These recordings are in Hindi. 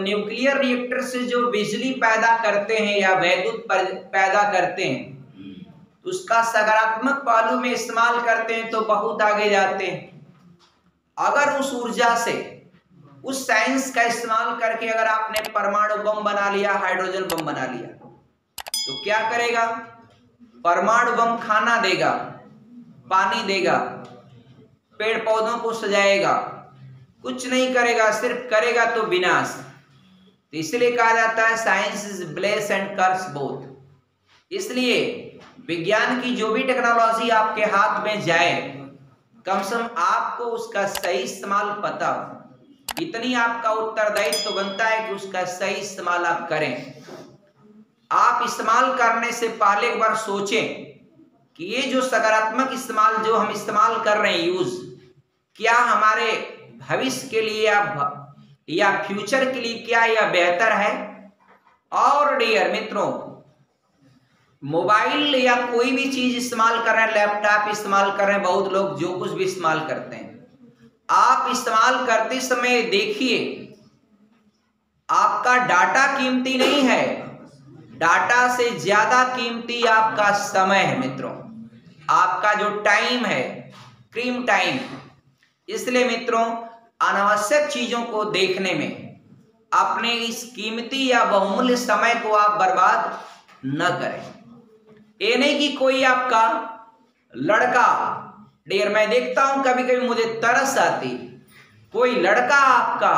न्यूक्लियर रिएक्टर से जो बिजली पैदा करते हैं या वैद्युत पैदा करते हैं, उसका सकारात्मक पहलू में इस्तेमाल करते हैं तो बहुत आगे जाते हैं। अगर उस ऊर्जा से, उस साइंस का इस्तेमाल करके अगर आपने परमाणु बम बना लिया, हाइड्रोजन बम बना लिया, तो क्या करेगा? परमाणु बम खाना देगा, पानी देगा, पेड़ पौधों को सजाएगा, कुछ नहीं करेगा, सिर्फ करेगा तो विनाश। तो इसलिए कहा जाता है science is bless and curse both. इसलिए विज्ञान की जो भी टेक्नोलॉजी आपके हाथ में जाए, कम से कम आपको उसका सही इस्तेमाल पता हो। इतनी आपका उत्तरदायित्व तो बनता है कि उसका सही इस्तेमाल आप करें। आप इस्तेमाल करने से पहले एक बार सोचें कि ये जो सकारात्मक इस्तेमाल जो हम इस्तेमाल कर रहे हैं, यूज, क्या हमारे भविष्य के लिए या फ्यूचर के लिए क्या यह बेहतर है? और डियर मित्रों, मोबाइल या कोई भी चीज इस्तेमाल कर रहे हैं, लैपटॉप इस्तेमाल कर रहे हैं, बहुत लोग जो कुछ भी इस्तेमाल करते हैं, आप इस्तेमाल करते समय देखिए आपका डाटा कीमती नहीं है, डाटा से ज्यादा कीमती आपका समय है मित्रों, आपका जो टाइम है, स्क्रीन टाइम। इसलिए मित्रों, अनावश्यक चीजों को देखने में अपने इस कीमती या बहुमूल्य समय को आप बर्बाद न करें। ये नहीं कि कोई आपका लड़का, डियर मैं देखता हूं कभी कभी मुझे तरस आती, कोई लड़का आपका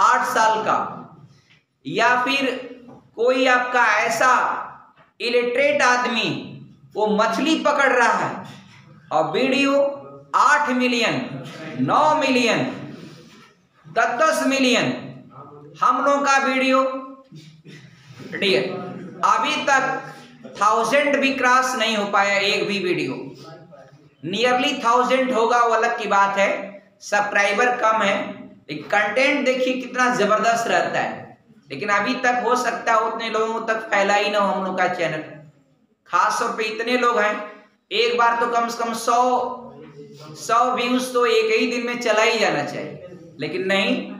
8 साल का या फिर कोई आपका ऐसा इलिटरेट आदमी वो मछली पकड़ रहा है और वीडियो 8 मिलियन, 9 मिलियन, 10 मिलियन, हम लोगों का वीडियो डियर अभी तक 1000 भी क्रॉस नहीं हो पाया, एक भी वीडियो। नियरली 1000 होगा वो अलग की बात है, सब्सक्राइबर कम है, एक कंटेंट देखिए कितना जबरदस्त रहता है, लेकिन अभी तक हो सकता है उतने लोगों तक फैला ही ना हो हम लोग का चैनल। खास तौर पे इतने लोग हैं, एक बार तो कम से कम 100 व्यूज तो एक ही दिन में चला ही जाना चाहिए, लेकिन नहीं,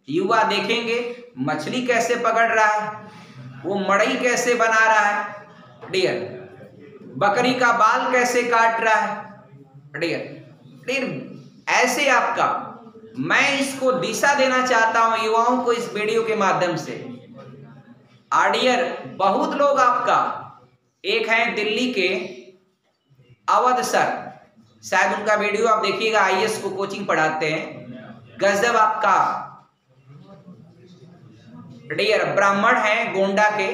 युवा देखेंगे मछली कैसे पकड़ रहा है, वो मड़ई कैसे बना रहा है डियर, बकरी का बाल कैसे काट रहा है डियर। ऐसे आपका मैं इसको दिशा देना चाहता हूं युवाओं को इस वीडियो के माध्यम से। डियर बहुत लोग आपका, एक है दिल्ली के अवध सर, शायद उनका वीडियो आप देखिएगा, आईएएस को कोचिंग पढ़ाते हैं, गजब आपका डियर, ब्राह्मण है गोंडा के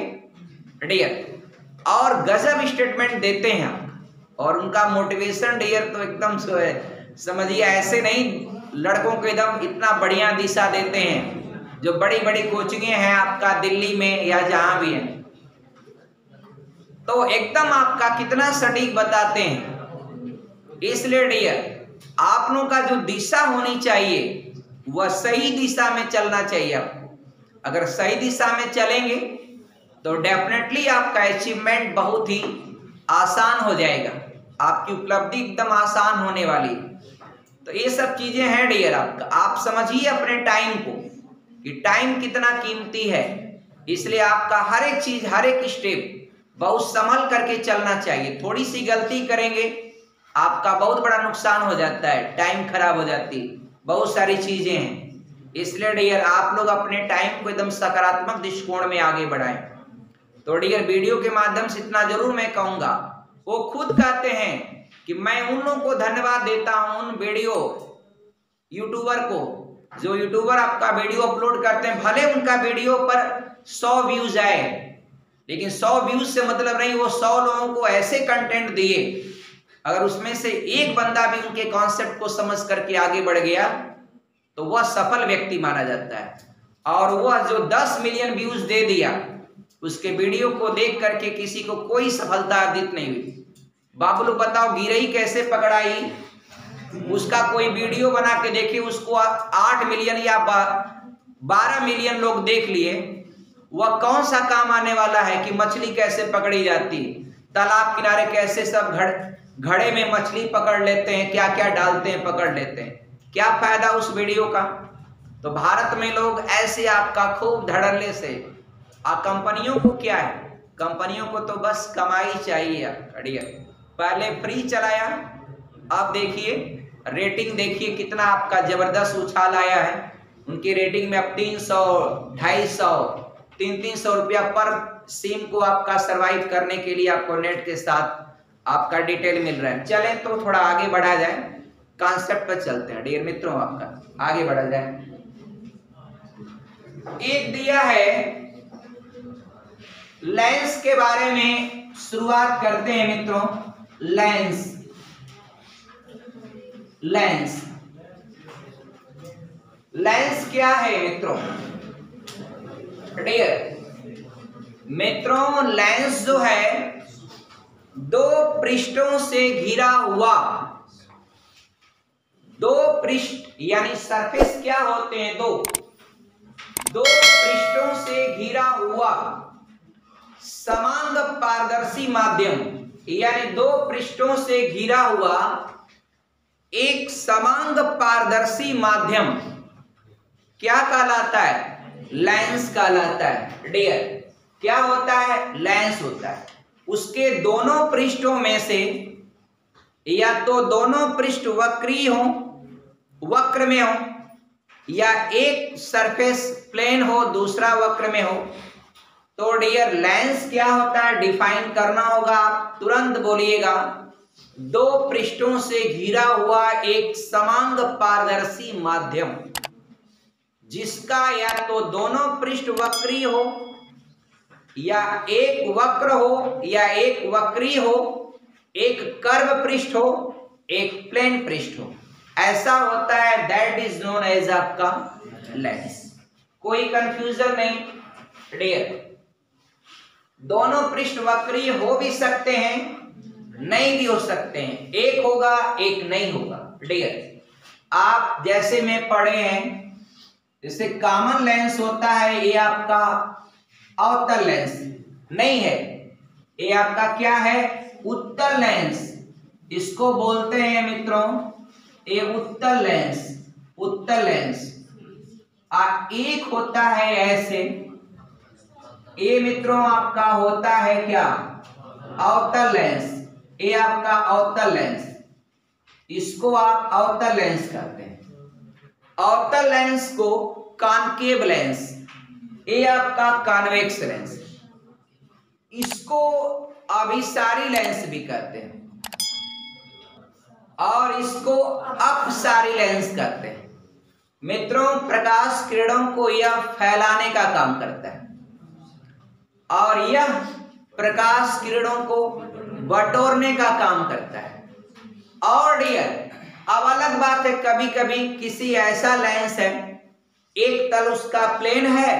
डियर, और गजब स्टेटमेंट देते हैं और उनका मोटिवेशन डियर तो एकदम समझिए ऐसे नहीं, लड़कों को एकदम इतना बढ़िया दिशा देते हैं, जो बड़ी बड़ी कोचिंगें हैं आपका दिल्ली में या जहां भी है, तो एकदम आपका कितना सटीक बताते हैं। इसलिए डियर आप लोगों का जो दिशा होनी चाहिए वह सही दिशा में चलना चाहिए आपको। अगर सही दिशा में चलेंगे तो डेफिनेटली आपका अचीवमेंट बहुत ही आसान हो जाएगा, आपकी उपलब्धि एकदम आसान होने वाली। तो ये सब चीजें हैं डियर, आपका आप समझिए अपने टाइम को कि टाइम कितना कीमती है। इसलिए आपका हर एक चीज, हर एक स्टेप बहुत संभल करके चलना चाहिए। थोड़ी सी गलती करेंगे आपका बहुत बड़ा नुकसान हो जाता है, टाइम खराब हो जाती है, बहुत सारी चीजें हैं। इसलिए डियर आप लोग अपने टाइम को एकदम सकारात्मक दृष्टिकोण में आगे बढ़ाएं। तो डियर वीडियो के माध्यम से इतना जरूर मैं कहूंगा, वो खुद कहते हैं कि मैं उन लोगों को धन्यवाद देता हूं, उन वीडियो यूट्यूबर को, जो यूट्यूबर आपका वीडियो अपलोड करते हैं, भले उनका वीडियो पर 100 व्यूज आए, लेकिन 100 व्यूज से मतलब नहीं, वो 100 लोगों को ऐसे कंटेंट दिए, अगर उसमें से एक बंदा भी उनके कॉन्सेप्ट को समझ करके आगे बढ़ गया तो वह सफल व्यक्ति माना जाता है। और वह जो 10 मिलियन व्यूज दे दिया, उसके वीडियो को देख करके किसी को कोई सफलता अर्जित नहीं हुई। बाबुल बताओ गिरई कैसे पकड़ाई, उसका कोई वीडियो बना के देखिए, उसको 8 मिलियन या 12 मिलियन लोग देख लिए, वह कौन सा काम आने वाला है कि मछली कैसे पकड़ी जाती, तालाब किनारे कैसे सब घड़े में मछली पकड़ लेते हैं, क्या क्या डालते हैं, पकड़ लेते हैं, क्या फायदा उस वीडियो का? तो भारत में लोग ऐसे आपका खूब धड़ल्ले से, कंपनियों को क्या है, कंपनियों को तो बस कमाई चाहिए। अड़िया पहले फ्री चलाया, अब देखिए रेटिंग देखिए कितना आपका जबरदस्त उछाल आया है। उनकी रेटिंग में अब 300, 250, 300 रुपया पर सिम को आपका सरवाइव करने के लिए आपको नेट के साथ आपका डिटेल मिल रहा है। चलें तो थोड़ा आगे बढ़ा जाए, कॉन्सेप्ट पर चलते हैं डियर मित्रों, आपका आगे बढ़ा जाए। एक दिया है लेंस के बारे में, शुरुआत करते हैं मित्रों। लेंस, लेंस, लेंस क्या है मित्रों? डियर मित्रों, लेंस जो है दो पृष्ठों से घिरा हुआ, दो पृष्ठ यानी सरफेस क्या होते हैं? दो पृष्ठों से घिरा हुआ समांग पारदर्शी माध्यम, यानी दो पृष्ठों से घिरा हुआ एक समांग पारदर्शी माध्यम क्या कहलाता है? लेंस कहलाता है। डियर क्या होता है? लेंस होता है। उसके दोनों पृष्ठों में से या तो दोनों पृष्ठ वक्री हो, वक्र में हो, या एक सरफेस प्लेन हो दूसरा वक्र में हो। तो डियर लेंस क्या होता है डिफाइन करना होगा, आप तुरंत बोलिएगा। दो पृष्ठों से घिरा हुआ एक समांग पारदर्शी माध्यम जिसका या तो दोनों पृष्ठ वक्री हो, या एक वक्र हो, या एक वक्री हो, एक कर्व पृष्ठ हो, एक प्लेन पृष्ठ हो, ऐसा होता है। दैट इज नोन एज आपका लेंस। कोई कंफ्यूजन नहीं डियर। दोनों पृष्ठ वक्री हो भी सकते हैं, नहीं भी हो सकते हैं, एक होगा एक नहीं होगा। डियर आप जैसे में पढ़े हैं, जैसे कॉमन लेंस होता है, ये आपका अवतल लेंस नहीं है, ये आपका क्या है? उत्तल लेंस। इसको बोलते हैं मित्रों ये उत्तल लेंस, उत्तल लेंस। एक होता है ऐसे, ये मित्रों आपका होता है क्या? अवतल लेंस। ये आपका अवतल लेंस, इसको आप अवतल लेंस कहते हैं। अवतल लेंस को कॉनकेव लेंस, ये आपका कॉन्वेक्स लेंस, इसको अभिसारी लेंस भी कहते हैं, और इसको अपसारी लेंस कहते हैं। मित्रों प्रकाश किरणों को यह फैलाने का काम करता है, और यह प्रकाश किरणों को बटोरने का काम करता है। और डियर अब अलग बात है, कभी कभी किसी ऐसा लेंस है, एक तल उसका प्लेन है,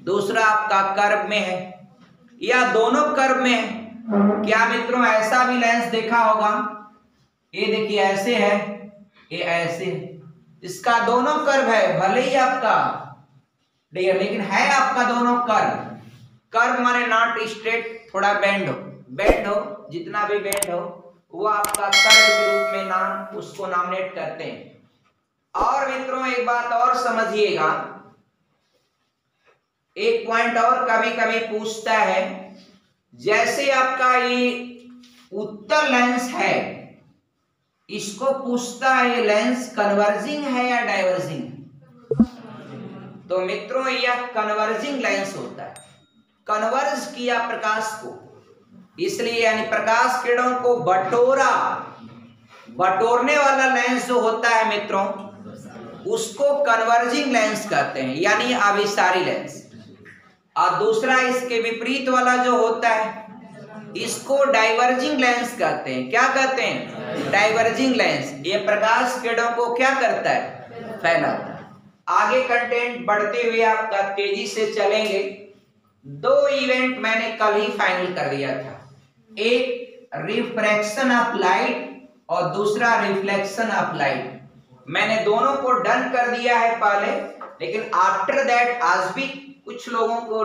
दूसरा आपका कर्व में है, या दोनों कर्व में है। क्या मित्रों ऐसा भी लेंस देखा होगा? ये देखिए ऐसे है, ये ऐसे है, इसका दोनों कर्व है, भले ही आपका डियर लेकिन है आपका दोनों कर्व। कर्व माने नॉट स्ट्रेट, थोड़ा बेंड हो, बेंड हो, जितना भी बेंड हो वो आपका कर्व के रूप में नाम उसको नॉमिनेट करते हैं। और मित्रों एक बात और समझिएगा, एक पॉइंट और कभी कभी पूछता है, जैसे आपका ये उत्तल लेंस है, इसको पूछता है ये लेंस कन्वर्जिंग है या डाइवर्जिंग? तो मित्रों यह कन्वर्जिंग लेंस होता है, कन्वर्ज किया प्रकाश को, इसलिए यानी प्रकाश किरणों को बटोरा, बटोरने वाला लेंस जो होता है मित्रों उसको कन्वर्जिंग लेंस कहते हैं, यानी अभिसारी लेंस। और दूसरा इसके विपरीत वाला जो होता है इसको डाइवर्जिंग लेंस कहते हैं। क्या कहते हैं? Diverging lens. ये प्रकाश किरणों को क्या करता है? फैलाता है। आगे कंटेंट बढ़ते हुए आपका तेजी से चलेंगे। दो इवेंट मैंने कल ही फाइनल कर दिया था, एक रिफ्रैक्शन ऑफ लाइट और दूसरा रिफ्लेक्शन ऑफ लाइट। मैंने दोनों को डन कर दिया है पहले, लेकिन आफ्टर दैट आज भी कुछ लोगों को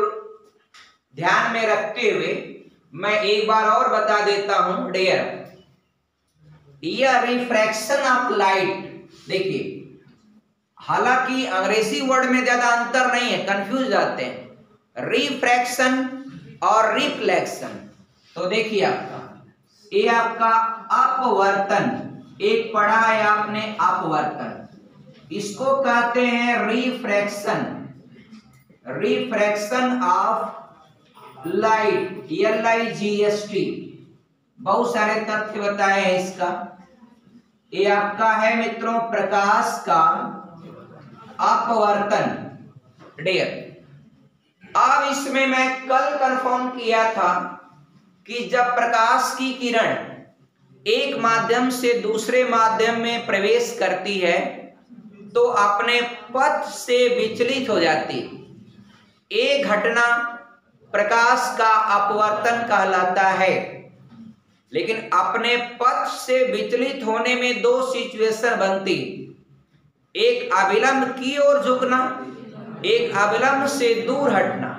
ध्यान में रखते हुए मैं एक बार और बता देता हूं डियर। यह रिफ्रैक्शन ऑफ लाइट देखिए, हालांकि अंग्रेजी वर्ड में ज्यादा अंतर नहीं है, कंफ्यूज जाते हैं, रिफ्रैक्शन और रिफ्लेक्शन। तो देखिए आपका ये आपका अपवर्तन, एक पढ़ा है आपने अपवर्तन, इसको कहते हैं refraction, refraction of light, LIGST। बहुत सारे तथ्य बताए हैं इसका। ये आपका है मित्रों प्रकाश का अपवर्तन डियर। अब इसमें मैं कल कंफर्म किया था कि जब प्रकाश की किरण एक माध्यम से दूसरे माध्यम में प्रवेश करती है तो अपने पथ से विचलित हो जाती है। ये घटना प्रकाश का अपवर्तन कहलाता है। लेकिन अपने पथ से विचलित होने में दो सिचुएशन बनती, एक अविलंब की ओर झुकना, एक अविलंब से दूर हटना।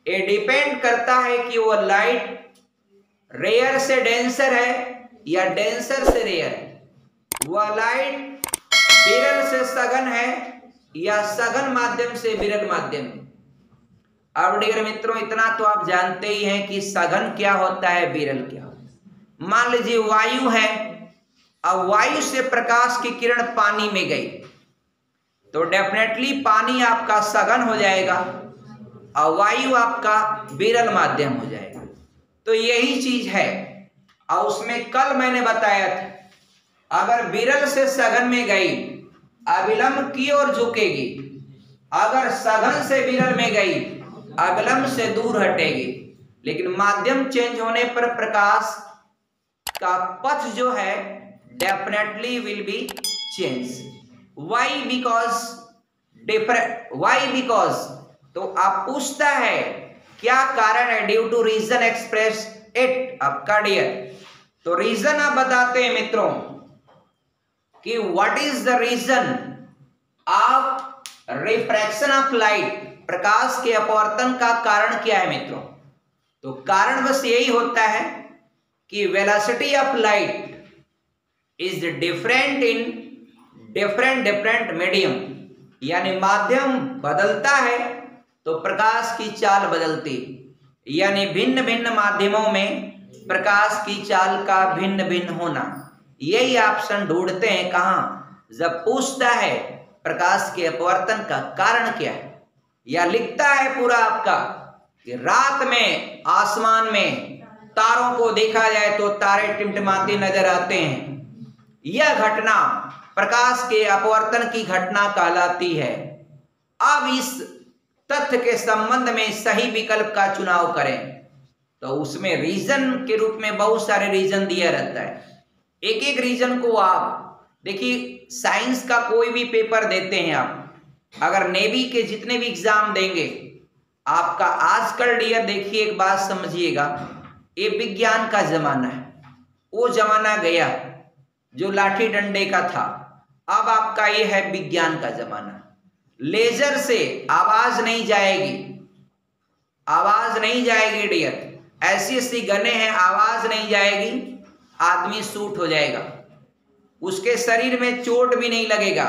ये डिपेंड करता है कि वो लाइट रेयर से डेंसर है या डेंसर से रेयर है, वह लाइट विरल से सघन है या सघन माध्यम से विरल माध्यम है। अब डियर मित्रों इतना तो आप जानते ही हैं कि सघन क्या होता है, विरल क्या होता है। मान लीजिए वायु है, अब वायु से प्रकाश की किरण पानी में गई तो डेफिनेटली पानी आपका सघन हो जाएगा और वायु आपका विरल माध्यम हो जाएगा। तो यही चीज है। और उसमें कल मैंने बताया था अगर विरल से सघन में गई अविलंब की ओर झुकेगी, अगर सघन से विरल में गई अविलंब से दूर हटेगी। लेकिन माध्यम चेंज होने पर प्रकाश का पथ जो है definitely will be change. Why because तो आप पूछता है क्या कारण है, due to reason express it आपका डियर। तो रीजन आप बताते हैं मित्रों कि what is the reason of refraction of light, प्रकाश के अपवर्तन का कारण क्या है मित्रों। तो कारण बस यही होता है कि velocity of light is different in different medium, यानी माध्यम बदलता है तो प्रकाश की चाल बदलती, यानी भिन्न भिन्न माध्यमों में प्रकाश की चाल का भिन्न भिन्न होना। यही ऑप्शन ढूंढते हैं कहां, जब पूछता है प्रकाश के अपवर्तन का कारण क्या है, या लिखता है पूरा आपका कि रात में आसमान में तारों को देखा जाए तो तारे टिमटिमाते नजर आते हैं। यह घटना प्रकाश के अपवर्तन की घटना कहलाती है। अब इस तथ्य के संबंध में सही विकल्प का चुनाव करें तो उसमें रीजन के रूप में बहुत सारे रीजन दिया रहता है। एक एक रीजन को आप देखिए, साइंस का कोई भी पेपर देते हैं आप, अगर नेवी के जितने भी एग्जाम देंगे आपका, आजकल डियर देखिए एक बात समझिएगा, ये विज्ञान का जमाना है। वो जमाना गया जो लाठी डंडे का था, अब आपका ये है विज्ञान का जमाना। लेजर से आवाज नहीं जाएगी, आवाज नहीं जाएगी डियर, ऐसी ऐसी गने हैं आवाज नहीं जाएगी, आदमी शूट हो जाएगा, उसके शरीर में चोट भी नहीं लगेगा,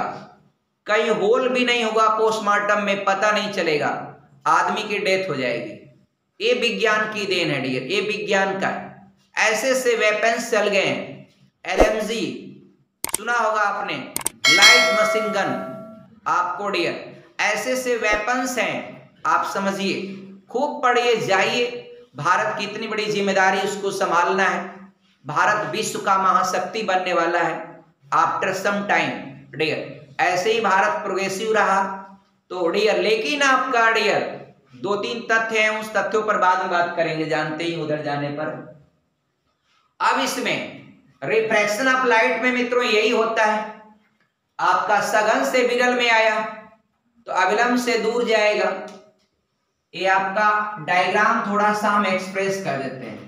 कहीं होल भी नहीं होगा, पोस्टमार्टम में पता नहीं चलेगा, आदमी की डेथ हो जाएगी। ये विज्ञान की देन है डियर, ये विज्ञान का है। ऐसे ऐसे वेपन्स चल गए हैं, LMG सुना होगा आपने, लाइट मशीन गन, आपको डियर ऐसे ऐसे वेपन्स हैं, आप समझिए, खूब पढ़िए जाइए। भारत की इतनी बड़ी जिम्मेदारी उसको संभालना है, भारत विश्व का महाशक्ति बनने वाला है आफ्टर सम टाइम डियर। ऐसे ही भारत प्रोग्रेसिव रहा तो डियर, लेकिन आपका डियर दो तीन तथ्य हैं, उस तथ्यों पर बाद में बात करेंगे, जानते ही उधर जाने पर। अब इसमें रिफ्रैक्शन ऑफ लाइट में मित्रों यही होता है, आपका सघन से विरल में आया तो अविलंब से दूर जाएगा। ये आपका डायग्राम थोड़ा सा हम एक्सप्रेस कर देते हैं।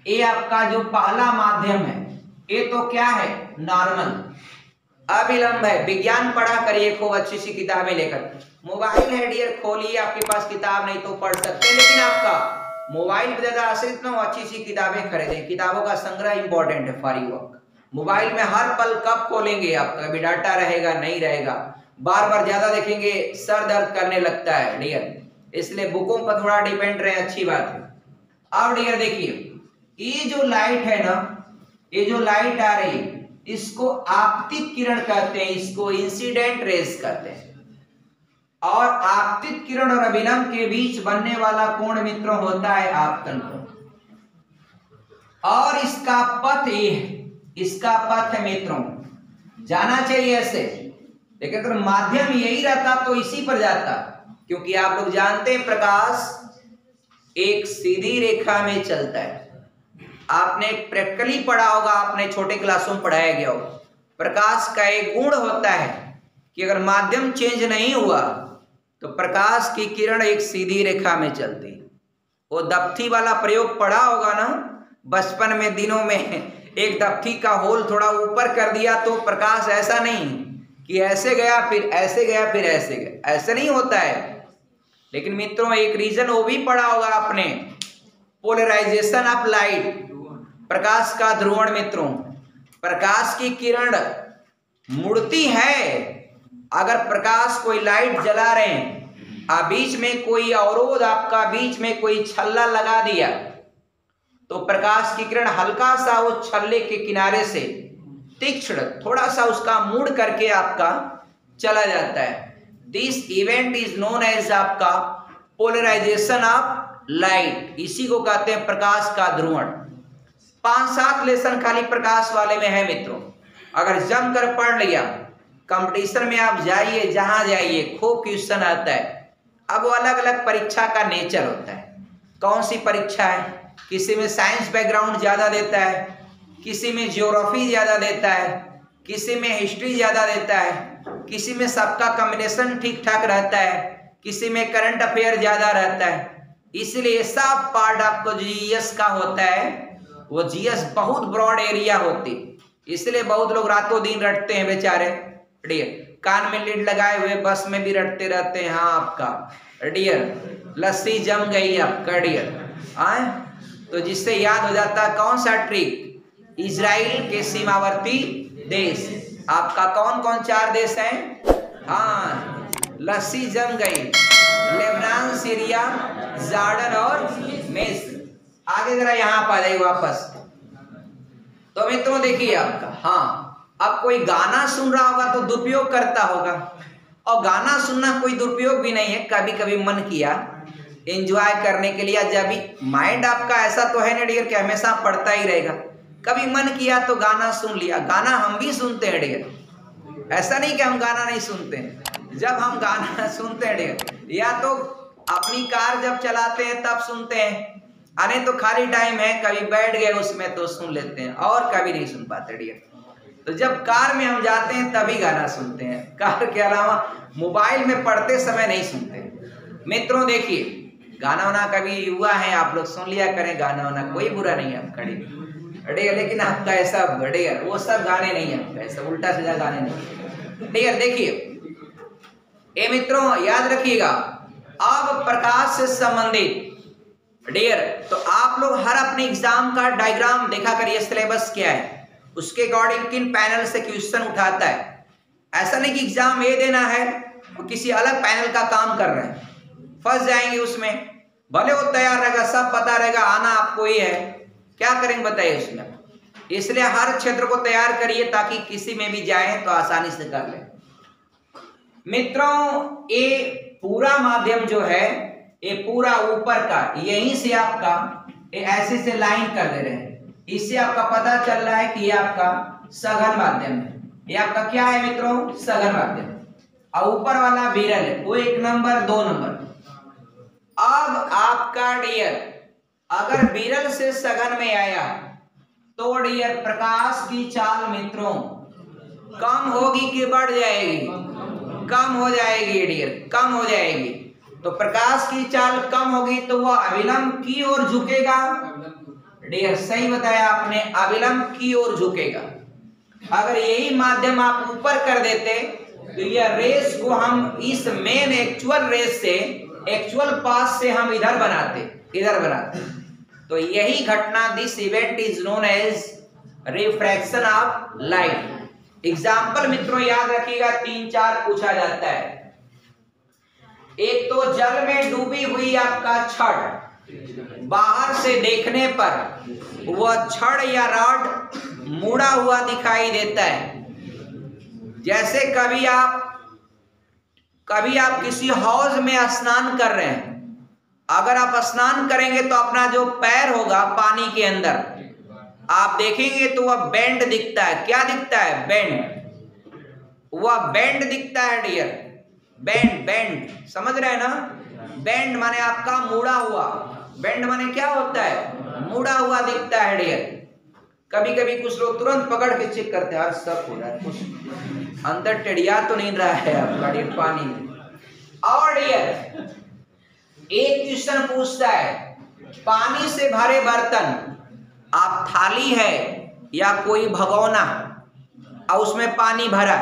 ये आपका जो पहला माध्यम है ये तो क्या है, नॉर्मल अविलंब है। विज्ञान पढ़ा करिए खूब अच्छी सी किताबें लेकर। मोबाइल है डियर, खोलिए, आपके पास किताब नहीं तो पढ़ सकते हैं, लेकिन आपका मोबाइल पर ज्यादा आश्रित ना हो, अच्छी सी किताबें खरीदें। किताबों का संग्रह इंपॉर्टेंट है फॉर यू वर्क। मोबाइल में हर पल कब खोलेंगे आप, कभी डाटा रहेगा नहीं रहेगा, बार बार ज्यादा देखेंगे सर दर्द करने लगता है डियर, इसलिए बुकों पर थोड़ा डिपेंड रहे, अच्छी बात है। अब डियर देखिए, ये जो लाइट है ना, ये जो लाइट आ रही है इसको आपतित किरण कहते हैं, इसको इंसिडेंट रेस कहते हैं। और आपतित किरण और अभिलंब के बीच बनने वाला कोण मित्रों होता है आपतन कोण। और इसका पथ ये है, इसका पथ है मित्रों, जाना चाहिए ऐसे, लेकिन अगर माध्यम यही रहता तो इसी पर जाता, क्योंकि आप लोग जानते हैं प्रकाश एक सीधी रेखा में चलता है। आपने प्रैक्टिकली पढ़ा होगा, आपने छोटे क्लासों में पढ़ाया गया होगा, प्रकाश का एक गुण होता है कि अगर माध्यम चेंज नहीं हुआ तो प्रकाश की किरण एक सीधी रेखा में चलती। वो दफ्ती वाला प्रयोग पढ़ा होगा ना बचपन में दिनों में, एक दफ्ती का होल थोड़ा ऊपर कर दिया तो प्रकाश ऐसा नहीं कि ऐसे गया फिर ऐसे गया फिर ऐसे गया, ऐसे नहीं होता है। लेकिन मित्रों एक रीजन वो भी पढ़ा होगा आपने, पोलराइजेशन ऑफ लाइट, प्रकाश का ध्रुवण। मित्रों प्रकाश की किरण मुड़ती है, अगर प्रकाश कोई लाइट जला रहे हैं, बीच में कोई अवरोध आपका, बीच में कोई छल्ला लगा दिया, तो प्रकाश की किरण हल्का सा वो छल्ले के किनारे से तीक्ष्ण थोड़ा सा उसका मुड़ करके आपका चला जाता है। This event is known as आपका पोलराइजेशन ऑफ लाइट, इसी को कहते हैं प्रकाश का ध्रुवण। 5-7 लेसन खाली प्रकाश वाले में है मित्रों, अगर जमकर पढ़ लिया, कंपटीशन में आप जाइए, जहां जाइए खूब क्वेश्चन आता है। अब वो अलग अलग परीक्षा का नेचर होता है, कौन सी परीक्षा है, किसी में साइंस बैकग्राउंड ज्यादा देता है, किसी में ज्योग्राफी ज्यादा देता है, किसी में हिस्ट्री ज्यादा देता है, किसी में सबका कॉम्बिनेशन ठीक ठाक रहता है, किसी में करंट अफेयर ज्यादा रहता है। इसलिए सब पार्ट आपको जीएस का होता है, वो जीएस बहुत ब्रॉड एरिया होती, इसलिए बहुत लोग रातों दिन रटते हैं बेचारे डियर, कान में लीड लगाए हुए बस में भी रटते रहते हैं। हाँ आपका डियर लस्सी जम गई आपका डियर आए, तो जिससे याद हो जाता कौन सा ट्रिक, इजराइल के सीमावर्ती देश आपका कौन कौन 4 देश हैं, हाँ लस्सी जम गई, लेबनान, सीरिया, जॉर्डन और मिस्र। आगे जरा यहाँ पर आ जाइए वापस। तो मित्रों देखिए आपका, हाँ अब कोई गाना सुन रहा होगा तो दुरुपयोग करता होगा, और गाना सुनना कोई दुरुपयोग भी नहीं है, कभी कभी मन किया एंजॉय करने के लिए, जब भी माइंड आपका ऐसा तो है ना डियर कि हमेशा पढ़ता ही रहेगा, कभी मन किया तो गाना सुन लिया। गाना हम भी सुनते हैं डियर, ऐसा नहीं कि हम गाना नहीं सुनते हैं, जब हम गाना सुनते हैं डियर, या तो अपनी कार जब चलाते हैं तब सुनते हैं, आने तो खाली टाइम है कभी बैठ गए उसमें तो सुन लेते हैं, और कभी नहीं सुन पाते डियर। तो जब कार में हम जाते हैं तभी गाना सुनते हैं, कार के अलावा मोबाइल में पढ़ते समय नहीं सुनते। मित्रों देखिए गाना वाना कभी हुआ है आप लोग सुन लिया करें, गाना वाना कोई बुरा नहीं है आपका डियर, लेकिन आपका ऐसा डियर वो सब गाने नहीं है आपका, ऐसा उल्टा सीधा गाने नहीं डियर। देखिए ये मित्रों याद रखिएगा, अब प्रकाश से संबंधित डियर, तो आप लोग हर अपने एग्जाम का डायग्राम देखा करिए, सिलेबस क्या है उसके अकॉर्डिंग किन पैनल से क्वेश्चन उठाता है। ऐसा नहीं कि एग्जाम ये देना है तो किसी अलग पैनल का काम कर रहे हैं, फंस जाएंगे उसमें, भले वो तैयार रहेगा, सब पता रहेगा, आना आपको ही है, क्या करेंगे बताइए उसमें। इसलिए हर क्षेत्र को तैयार करिए ताकि किसी में भी जाए तो आसानी से कर ले। मित्रों ये पूरा माध्यम जो है, ये पूरा ऊपर का, यहीं से आपका ये ऐसे से लाइन कर दे रहे हैं, इससे आपका पता चल रहा है कि ये आपका सघन माध्यम है। ये आपका क्या है मित्रों, सघन माध्यम, और ऊपर वाला विरल है, वो 1 नंबर 2 नंबर। अब आपका डियर अगर विरल से सघन में आया तो डियर प्रकाश की चाल मित्रों कम होगी कि बढ़ जाएगी, कम हो जाएगी डियर, कम हो जाएगी। तो प्रकाश की चाल कम होगी तो वह अविलंब की ओर झुकेगा डियर, सही बताया आपने, अविलंब की ओर झुकेगा। अगर यही माध्यम आप ऊपर कर देते तो यह रेस को हम इस मेन एक्चुअल रेस से, एक्चुअल पाथ से हम इधर बनाते। तो यही घटना, this event is known as refraction of light, example मित्रों याद रखिएगा, 3-4 पूछा जाता है। एक तो जल में डूबी हुई आपका छड़, बाहर से देखने पर वह छड़ या रॉड मुड़ा हुआ दिखाई देता है। जैसे कभी आप किसी हौज में स्नान कर रहे हैं, अगर आप स्नान करेंगे तो अपना जो पैर होगा पानी के अंदर आप देखेंगे तो वह बेंड दिखता है। क्या दिखता है? बेंड। वह बेंड दिखता है डियर, बेंड समझ रहे हैं ना? बेंड माने आपका मुड़ा हुआ, बेंड माने क्या होता है? मुड़ा हुआ दिखता है डियर। कभी कभी कुछ लोग तुरंत पकड़ के चेक करते हैं, यार सब हो रहा है, कुछ अंदर टेढ़िया तो नहीं रहा है आपका डियर पानी में। और डियर एक क्वेश्चन पूछता है, पानी से भरे बर्तन, आप थाली है या कोई भगोना और उसमें पानी भरा,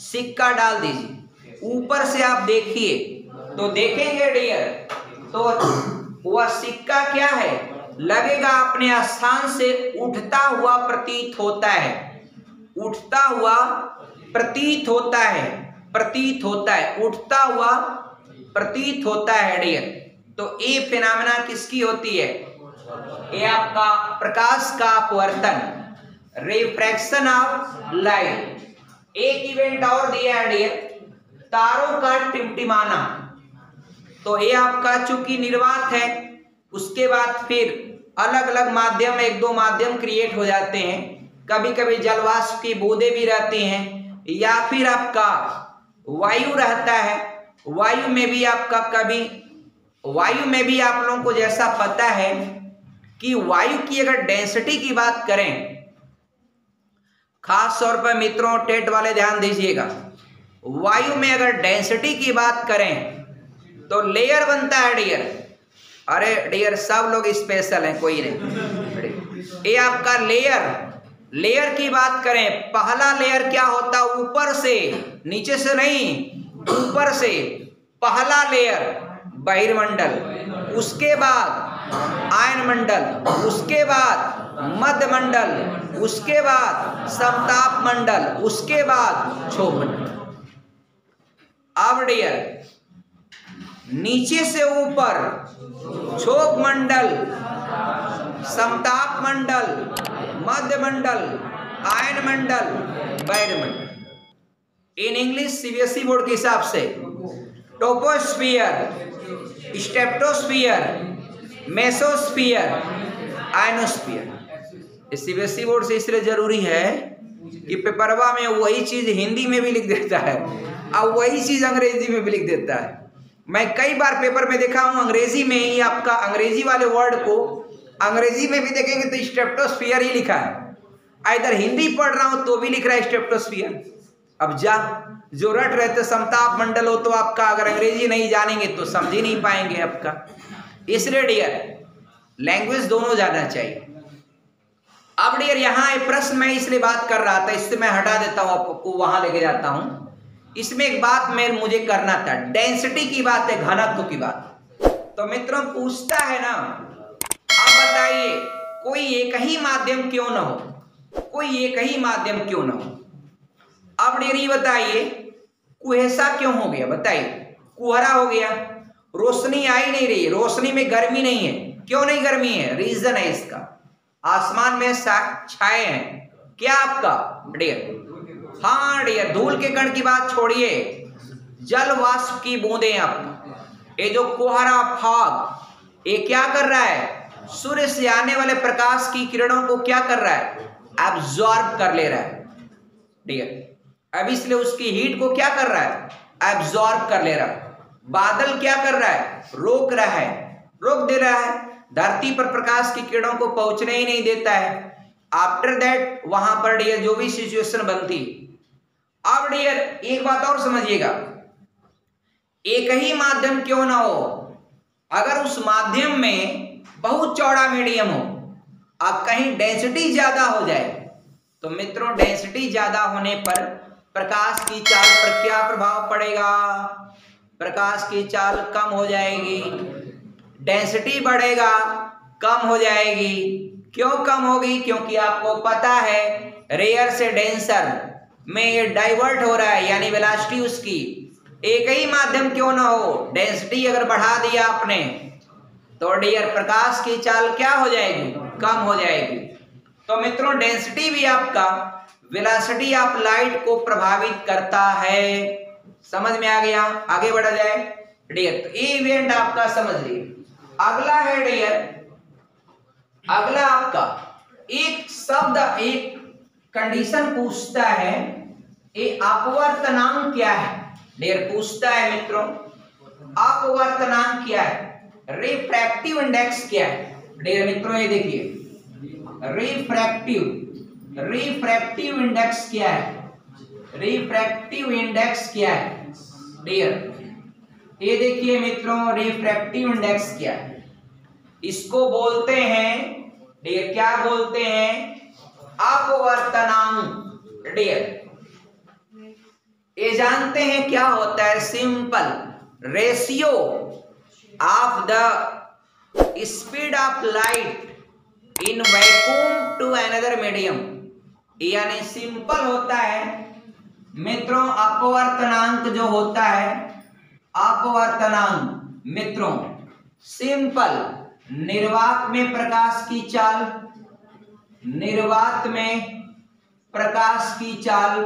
सिक्का डाल दीजिए, ऊपर से आप देखिए तो देखेंगे डियर, तो वह सिक्का क्या है? लगेगा अपने स्थान से उठता हुआ प्रतीत होता है, उठता हुआ प्रतीत होता है, उठता हुआ प्रतीत होता है डियर। तो ये फिनोमेना किसकी होती है? ये आपका प्रकाश का अपवर्तन, रिफ्रैक्शन ऑफ लाइट। एक इवेंट और दिया है डियर, तारों का टिमटिमाना। तो ये आपका चूंकि निर्वात है, उसके बाद फिर अलग अलग माध्यम, 1-2 माध्यम क्रिएट हो जाते हैं। कभी कभी जलवाष्प की बूंदें भी रहती हैं, या फिर आपका वायु रहता है। वायु में भी आप लोगों को जैसा पता है कि वायु की अगर डेंसिटी की बात करें, खास तौर पर मित्रों टेट वाले ध्यान दीजिएगा, वायु में अगर डेंसिटी की बात करें तो लेयर बनता है डियर। अरे डियर सब लोग स्पेशल हैं, कोई नहीं। ये आपका लेयर की बात करें, पहला लेयर क्या होता है? ऊपर से, नीचे से नहीं, ऊपर से पहला लेयर बहिर्मंडल, उसके बाद आयनमंडल, उसके बाद मध्यमंडल, उसके बाद समताप मंडल, उसके बाद क्षोभ मंडल। अब डियर नीचे से ऊपर क्षोभ मंडल, समताप मंडल, मध्य मंडल, आयन मंडल, बहिर्मंडल। इन इंग्लिश सीबीएसई बोर्ड के हिसाब से troposphere, stratosphere, mesosphere, ionosphere. CBSE board से इसलिए जरूरी है कि पेपरवा में वही चीज हिंदी में भी लिख देता है और वही चीज अंग्रेजी में भी लिख देता है। मैं कई बार पेपर में देखा हूं अंग्रेजी में ही, आपका अंग्रेजी वाले वर्ड को अंग्रेजी में भी देखेंगे तो स्ट्रेटोस्फियर ही लिखा है। इधर हिंदी पढ़ रहा हूं तो भी लिख रहा है स्ट्रेटोस्फियर। अब जो रट रहे थे समताप मंडल हो, तो आपका अगर अंग्रेजी नहीं जानेंगे तो समझ ही नहीं पाएंगे आपका। इसलिए डियर लैंग्वेज दोनों जाना चाहिए। अब डियर यहाँ एक प्रश्न मैं इसलिए बात कर रहा था, इससे मैं हटा देता हूं, आपको वहां लेके जाता हूं। इसमें एक बात मुझे करना था, डेंसिटी की बात है, घनत्व की बात। तो मित्रों पूछता है ना, आप बताइए कोई एक ही माध्यम क्यों ना हो, कोई एक ही माध्यम क्यों ना हो। अब डियर बताइए कुहेसा क्यों हो गया? बताइए, कुहरा हो गया, रोशनी आ ही नहीं रही, रोशनी में गर्मी नहीं है। क्यों नहीं गर्मी है? रीजन है इसका, आसमान में छाए हैं। क्या आपका डियर? हाँ डियर, धूल के कण की बात छोड़िए, जल वाष्प की बूंदें। आपका ये जो कोहरा फॉग, ये क्या कर रहा है? सूर्य से आने वाले प्रकाश की किरणों को क्या कर रहा है? एब्जॉर्ब कर ले रहा है डियर। अब इसलिए उसकी हीट को क्या कर रहा है? एब्जॉर्ब कर ले रहा है। बादल क्या कर रहा है? रोक रहा है, रोक दे रहा है, धरती पर प्रकाश की किरणों को पहुंचने ही नहीं देता है। आफ्टर दैट वहां पर डियर जो भी सिचुएशन बनती। अब डियर एक बात और समझिएगा, एक ही माध्यम क्यों ना हो, अगर उस माध्यम में बहुत चौड़ा मीडियम हो, अब कहीं डेंसिटी ज्यादा हो जाए, तो मित्रों डेंसिटी ज्यादा होने पर प्रकाश की चाल पर क्या प्रभाव पड़ेगा? प्रकाश की चाल कम हो जाएगी, डेंसिटी बढ़ेगा, कम हो जाएगी। क्यों कम होगी? क्योंकि आपको पता है रेयर से डेंसर, में ये डाइवर्ट हो रहा है, यानी वेलोसिटी उसकी एक ही माध्यम क्यों ना हो, डेंसिटी अगर बढ़ा दिया आपने तो डियर प्रकाश की चाल क्या हो जाएगी, कम हो जाएगी। तो मित्रों डेंसिटी भी आपका वेलोसिटी ऑफ लाइट को प्रभावित करता है। समझ में आ गया? आगे बढ़ा जाए डियर। तो ये इवेंट आपका समझ लीजिए। अगला है डियर, अगला आपका एक शब्द, एक कंडीशन पूछता है, ये अपवर्तनांक क्या है डियर, पूछता है मित्रों अपवर्तनांक क्या है, रिफ्रैक्टिव इंडेक्स क्या है डियर। मित्रों ये देखिए रिफ्रैक्टिव इंडेक्स क्या है, रिफ्रैक्टिव इंडेक्स क्या है डियर, ये देखिए मित्रों रिफ्रैक्टिव इंडेक्स क्या है, इसको बोलते हैं डियर, क्या बोलते हैं, अपवर्तनांक डियर। ये जानते हैं क्या होता है, simple ratio of the speed of light in vacuum to another medium, यानी सिंपल होता है मित्रों अपवर्तनांक जो होता है, अपवर्तनांक मित्रों सिंपल निर्वात में प्रकाश की चाल, निर्वात में प्रकाश की चाल,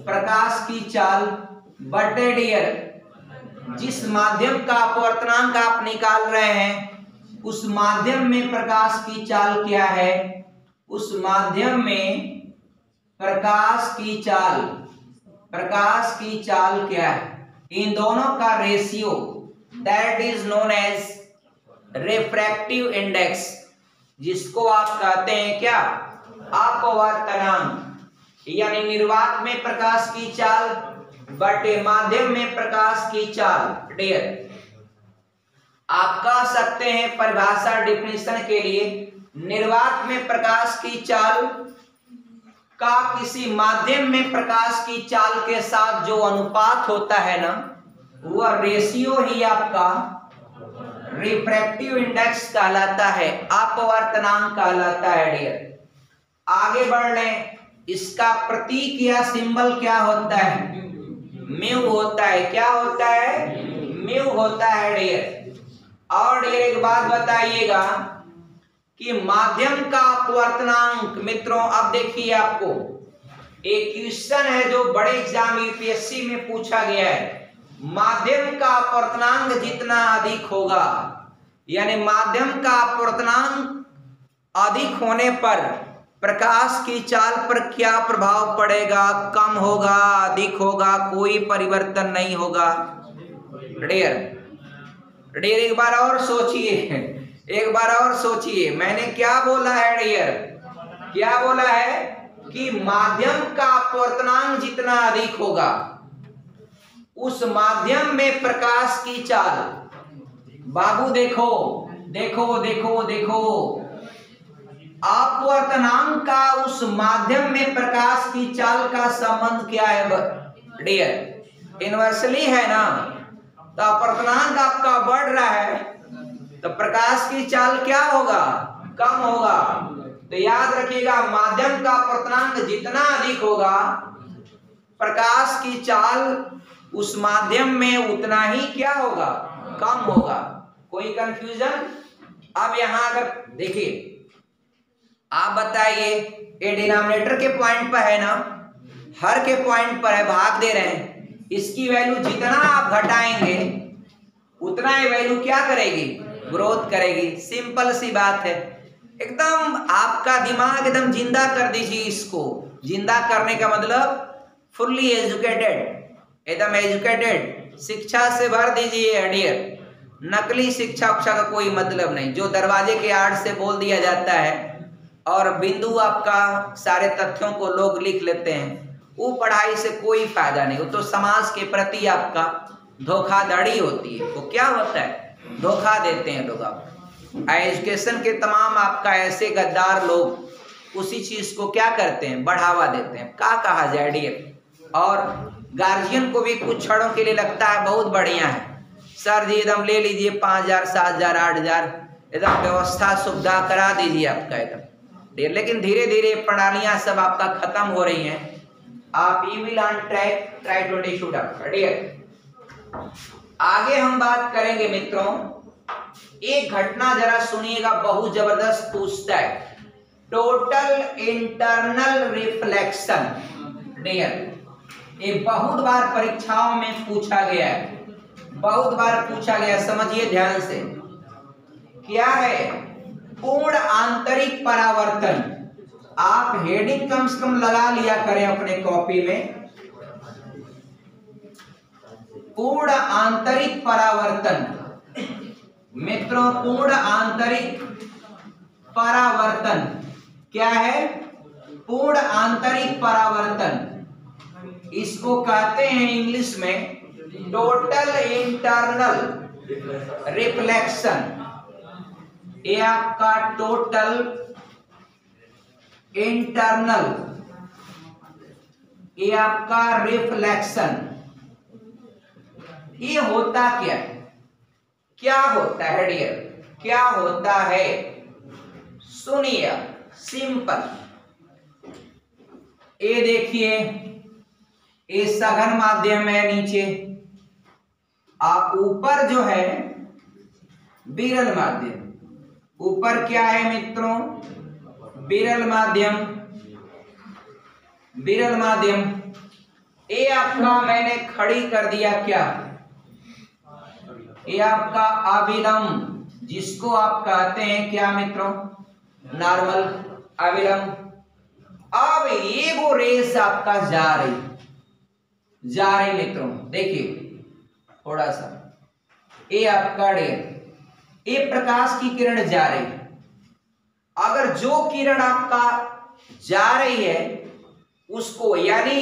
प्रकाश की चाल बटे डियर जिस माध्यम का अपवर्तनांक आप निकाल रहे हैं उस माध्यम में प्रकाश की चाल क्या है, उस माध्यम में प्रकाश की चाल, प्रकाश की चाल क्या है, इन दोनों का ratio that is known as refractive index, जिसको आप कहते हैं क्या, अपवर्तनांक, यानी निर्वात में प्रकाश की चाल बटे माध्यम में प्रकाश की चाल डियर। आप कह सकते हैं परिभाषा डिफिनेशन के लिए, निर्वात में प्रकाश की चाल का किसी माध्यम में प्रकाश की चाल के साथ जो अनुपात होता है ना, वह रेशियो ही आपका रिफ्रैक्टिव इंडेक्स कहलाता है, अपवर्तनांक कहलाता है डियर। आगे बढ़ लें, इसका प्रतीक या सिंबल क्या होता है, म्यू होता है, क्या होता है, म्यू होता है डियर। और डियर एक बात बताइएगा कि माध्यम का अपवर्तनांक मित्रों, अब देखिए आपको एक क्वेश्चन है जो बड़े एग्जाम यूपीएससी में पूछा गया है, माध्यम का अपवर्तनांक जितना अधिक होगा, यानी माध्यम का अपवर्तनांक अधिक होने पर प्रकाश की चाल पर क्या प्रभाव पड़ेगा, कम होगा, अधिक होगा, कोई परिवर्तन नहीं होगा डियर। डियर एक बार और सोचिए, एक बार और सोचिए, मैंने क्या बोला है डियर, क्या बोला है कि माध्यम का अपवर्तनांक जितना अधिक होगा उस माध्यम में प्रकाश की चाल, बाबू देखो देखो देखो देखो, अपवर्तनांक का उस माध्यम में प्रकाश की चाल का संबंध क्या है डियर, इनवर्सली है ना, तो अपवर्तनांक आपका बढ़ रहा है तो प्रकाश की चाल क्या होगा, कम होगा। तो याद रखिएगा माध्यम का अपवर्तनांक जितना अधिक होगा प्रकाश की चाल उस माध्यम में उतना ही क्या होगा, कम होगा। कोई कंफ्यूजन? अब यहां अगर देखिए, आप बताइए ये डिनोमिनेटर के पॉइंट पर है ना, हर के पॉइंट पर है, भाग दे रहे हैं, इसकी वैल्यू जितना आप घटाएंगे उतना ये वैल्यू क्या करेगी, ग्रोथ करेगी। सिंपल सी बात है, एकदम आपका दिमाग एकदम जिंदा कर दीजिए इसको। जिंदा करने का मतलब फुल्ली एजुकेटेड, एकदम एजुकेटेड शिक्षा से भर दीजिए डियर। नकली शिक्षा उक्षा का कोई मतलब नहीं, जो दरवाजे के आड़ से बोल दिया जाता है और बिंदु आपका सारे तथ्यों को लोग लिख लेते हैं, वो पढ़ाई से कोई फायदा नहीं, वो तो समाज के प्रति आपका धोखाधड़ी होती है। वो क्या होता है, धोखा देते हैं लोग। आप एजुकेशन के तमाम आपका ऐसे गद्दार लोग उसी चीज को क्या करते हैं, बढ़ावा देते हैं। क्या कहा जाए डियर। और गार्जियन को भी कुछ क्षणों के लिए लगता है बहुत बढ़िया है, सर जी एकदम ले लीजिए 5,000 7,000 8,000 एकदम व्यवस्था सुविधा करा दीजिए आपका एकदम डियर। लेकिन धीरे धीरे प्रणालियां सब आपका खत्म हो रही हैं आप you will on track, try to understood dear. आगे हम बात करेंगे मित्रों, एक घटना जरा सुनिएगा, बहुत जबरदस्त पूछता है, टोटल इंटरनल रिफ्लेक्शन डियर। ये बहुत बार परीक्षाओं में पूछा गया है, बहुत बार पूछा गया, समझिए ध्यान से। क्या है पूर्ण आंतरिक परावर्तन? आप हेडिंग कम से कम लगा लिया करें अपने कॉपी में, पूर्ण आंतरिक परावर्तन। मित्रों पूर्ण आंतरिक परावर्तन क्या है? पूर्ण आंतरिक परावर्तन, इसको कहते हैं इंग्लिश में टोटल इंटरनल रिफ्लेक्शन। ये आपका टोटल इंटरनल, ये आपका रिफ्लेक्शन। ये होता क्या है? क्या होता है डियर? क्या होता है? सुनिए, सिंपल। ये देखिए, ये सघन माध्यम है नीचे, आप ऊपर जो है विरल माध्यम। ऊपर क्या है मित्रों? विरल माध्यम, विरल माध्यम। ये आपका मैंने खड़ी कर दिया क्या? ये आपका अविलंब, जिसको आप कहते हैं क्या मित्रों? नॉर्मल अविलंब। अब ये वो रेस आपका जा रही मित्रों, देखिए थोड़ा सा, ये आपका ये प्रकाश की किरण जा रही। अगर जो किरण आपका जा रही है उसको, यानी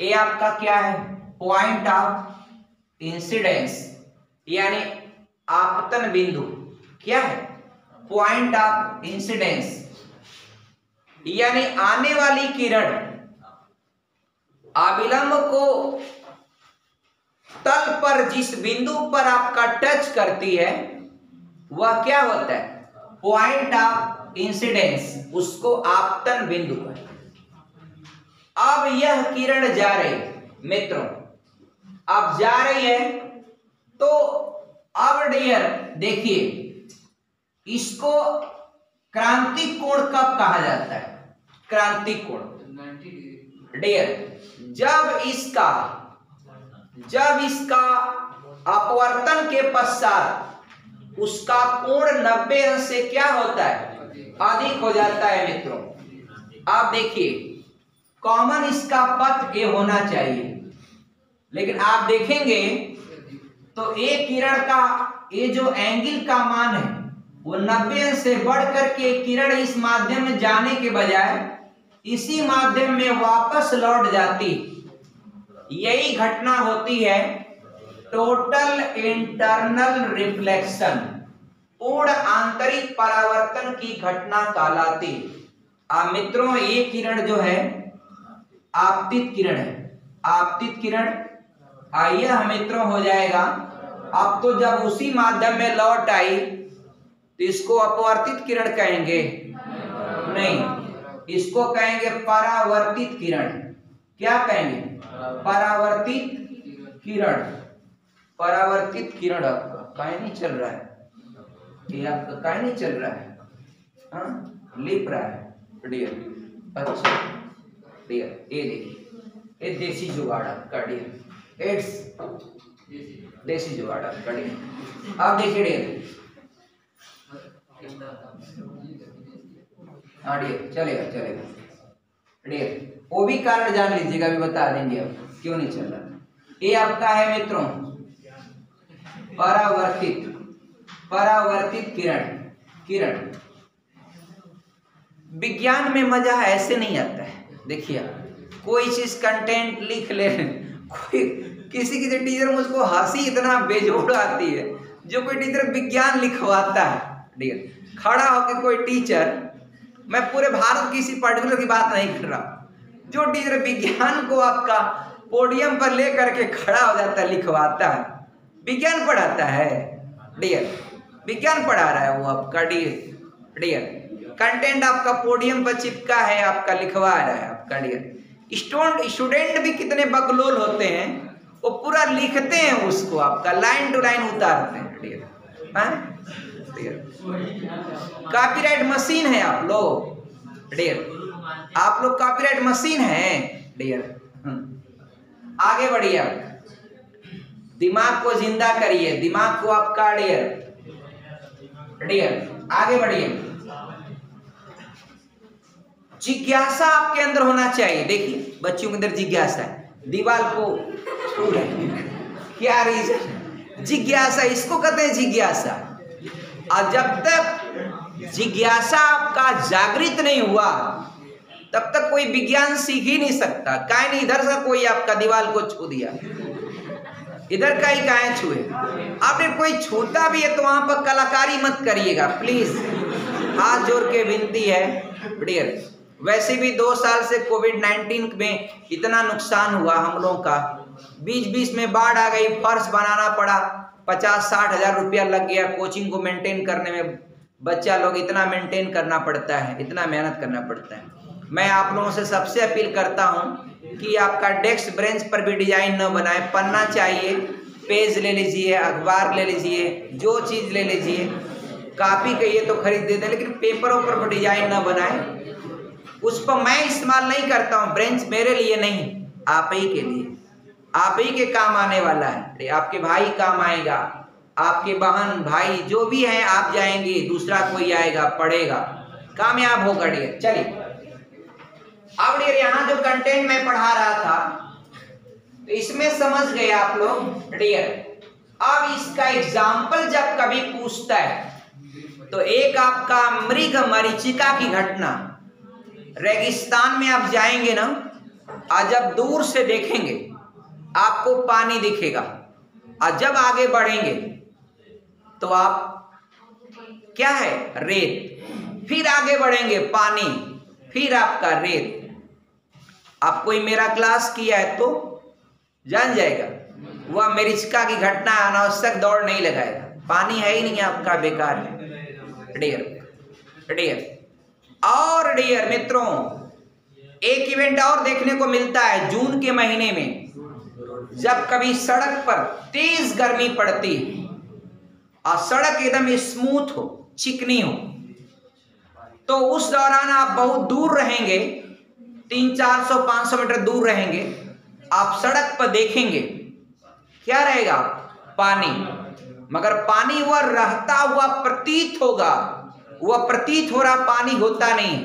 ये आपका क्या है? पॉइंट ऑफ इंसिडेंस, यानी आपतन बिंदु। क्या है? पॉइंट ऑफ इंसिडेंस, यानी आने वाली किरण अविलंब को तल पर जिस बिंदु पर आपका टच करती है वह क्या होता है? पॉइंट ऑफ इंसिडेंस, उसको आपतन बिंदु है। अब यह किरण जा रही मित्रों, अब जा रही है, तो अब डियर देखिए, इसको क्रांतिक कोण कब कहा जाता है? क्रांतिक कोण डियर, जब इसका अपवर्तन के पश्चात उसका कोण 90 अंश से क्या होता है? अधिक हो जाता है मित्रों। आप देखिए, कॉमन इसका पथ ये होना चाहिए, लेकिन आप देखेंगे तो एक किरण का ये जो एंगल का मान है वो 90 अंश से बढ़ करके किरण इस माध्यम में जाने के बजाय इसी माध्यम में वापस लौट जाती। यही घटना होती है टोटल इंटरनल रिफ्लेक्शन, पूर्ण आंतरिक परावर्तन की घटना कहलाती। अब मित्रों ये किरण जो है आपतित किरण है, आपतित किरण। यह मित्रों हो जाएगा, अब तो जब उसी माध्यम में लौट आई तो इसको अपवर्तित किरण कहेंगे? नहीं, इसको कहेंगे परावर्तित किरण। क्या कहेंगे? परावर्तित किरण। परावर्तित किरण आपका काहे नहीं चल रहा है? ये आपका काहे नहीं चल रहा है? लिप रहा है डियर। अच्छा डियर, ये देखिए, ये देसी जुगाड़ आपका डियर, एड्स देसी जुगाड़ आपका डियर। आप देखिए डियर, हाँ डियर, चलेगा डियर। वो भी कारण जान लीजिएगा, अभी बता देंगे अब क्यों नहीं चल रहा। ये आपका है मित्रों परावर्तित किरण। विज्ञान में मजा ऐसे नहीं आता है। देखिए, कोई चीज कंटेंट लिख ले, कोई किसी टीचर मुझको हंसी इतना बेजोड़ आती है, जो कोई टीचर विज्ञान लिखवाता है डियर, खड़ा होकर कोई टीचर, मैं पूरे भारत किसी पर्टिकुलर की बात नहीं कर रहा, जो टीचर विज्ञान को आपका पोडियम पर लेकर के खड़ा हो जाता है, लिखवाता है, विज्ञान पढ़ाता है डियर, विज्ञान पढ़ा रहा है वो आपका डियर, कंटेंट आपका पोडियम पर चिपका है, आपका लिखवा रहा है आपका डियर। स्टूडेंट भी कितने बकलोल होते हैं, वो पूरा लिखते हैं उसको, आपका लाइन टू लाइन उतारते हैं डियर। कॉपीराइट मशीन है आप लोग डियर, आप लोग कॉपीराइट मशीन है डियर। आगे बढ़िए, दिमाग को जिंदा करिए, दिमाग को आपका डियर आगे बढ़िए। जिज्ञासा आपके अंदर होना चाहिए। देखिए बच्चों के अंदर जिज्ञासा है, दीवार को छू रहे, क्या रीजन? जिज्ञासा, इसको कहते हैं जिज्ञासा। और जब तक जिज्ञासा आपका जागृत नहीं हुआ तब तक कोई विज्ञान सीख ही नहीं सकता। काहे नहीं, इधर से कोई आपका दीवार को छू दिया, इधर का ही काहे छुए? आपने कोई छूता भी है तो वहां पर कलाकारी मत करिएगा प्लीज, हाथ जोड़ के विनती है डियर। वैसे भी 2 साल से कोविड-19 में इतना नुकसान हुआ हम लोगों का, बीच में बाढ़ आ गई, फर्श बनाना पड़ा, 50-60 हजार रुपया लग गया कोचिंग को मेंटेन करने में। बच्चा लोग इतना मेंटेन करना पड़ता है, इतना मेहनत करना पड़ता है। मैं आप लोगों से सबसे अपील करता हूं कि आपका डेस्क बेंच पर भी डिजाइन न बनाए, पन्ना चाहिए, पेज ले लीजिए, अखबार ले लीजिए, जो चीज ले लीजिए, कॉपी कहिए तो खरीद देते, लेकिन पेपरों पर डिजाइन न बनाए। उस पर मैं इस्तेमाल नहीं करता हूँ, बेंच मेरे लिए नहीं, आप ही के लिए, आप ही के काम आने वाला है, आपके भाई काम आएगा, आपके बहन भाई जो भी हैं, आप जाएंगे, दूसरा कोई आएगा, पढ़ेगा, कामयाब होगा डियर। चलिए अब डियर यहाँ जो कंटेंट मैं पढ़ा रहा था तो इसमें समझ गए आप लोग डियर। अब इसका एग्जाम्पल जब कभी पूछता है तो एक आपका मृग मरीचिका की घटना, रेगिस्तान में आप जाएंगे ना, और जब दूर से देखेंगे आपको पानी दिखेगा, और जब आगे बढ़ेंगे तो आप क्या है, रेत, फिर आगे बढ़ेंगे पानी, फिर आपका रेत। आप कोई मेरा क्लास किया है तो जान जाएगा, वह मरीचिका की घटना अनावश्यक दौड़ नहीं लगाएगा, पानी है ही नहीं आपका, बेकार है डियर। और डियर मित्रों एक इवेंट और देखने को मिलता है जून के महीने में, जब कभी सड़क पर तेज गर्मी पड़ती है और सड़क एकदम स्मूथ हो, चिकनी हो, तो उस दौरान आप बहुत दूर रहेंगे, 300-400-500 मीटर दूर रहेंगे, आप सड़क पर देखेंगे क्या रहेगा, पानी, मगर पानी वह रहता हुआ प्रतीत होगा, वह प्रतीत हो रहा पानी होता नहीं।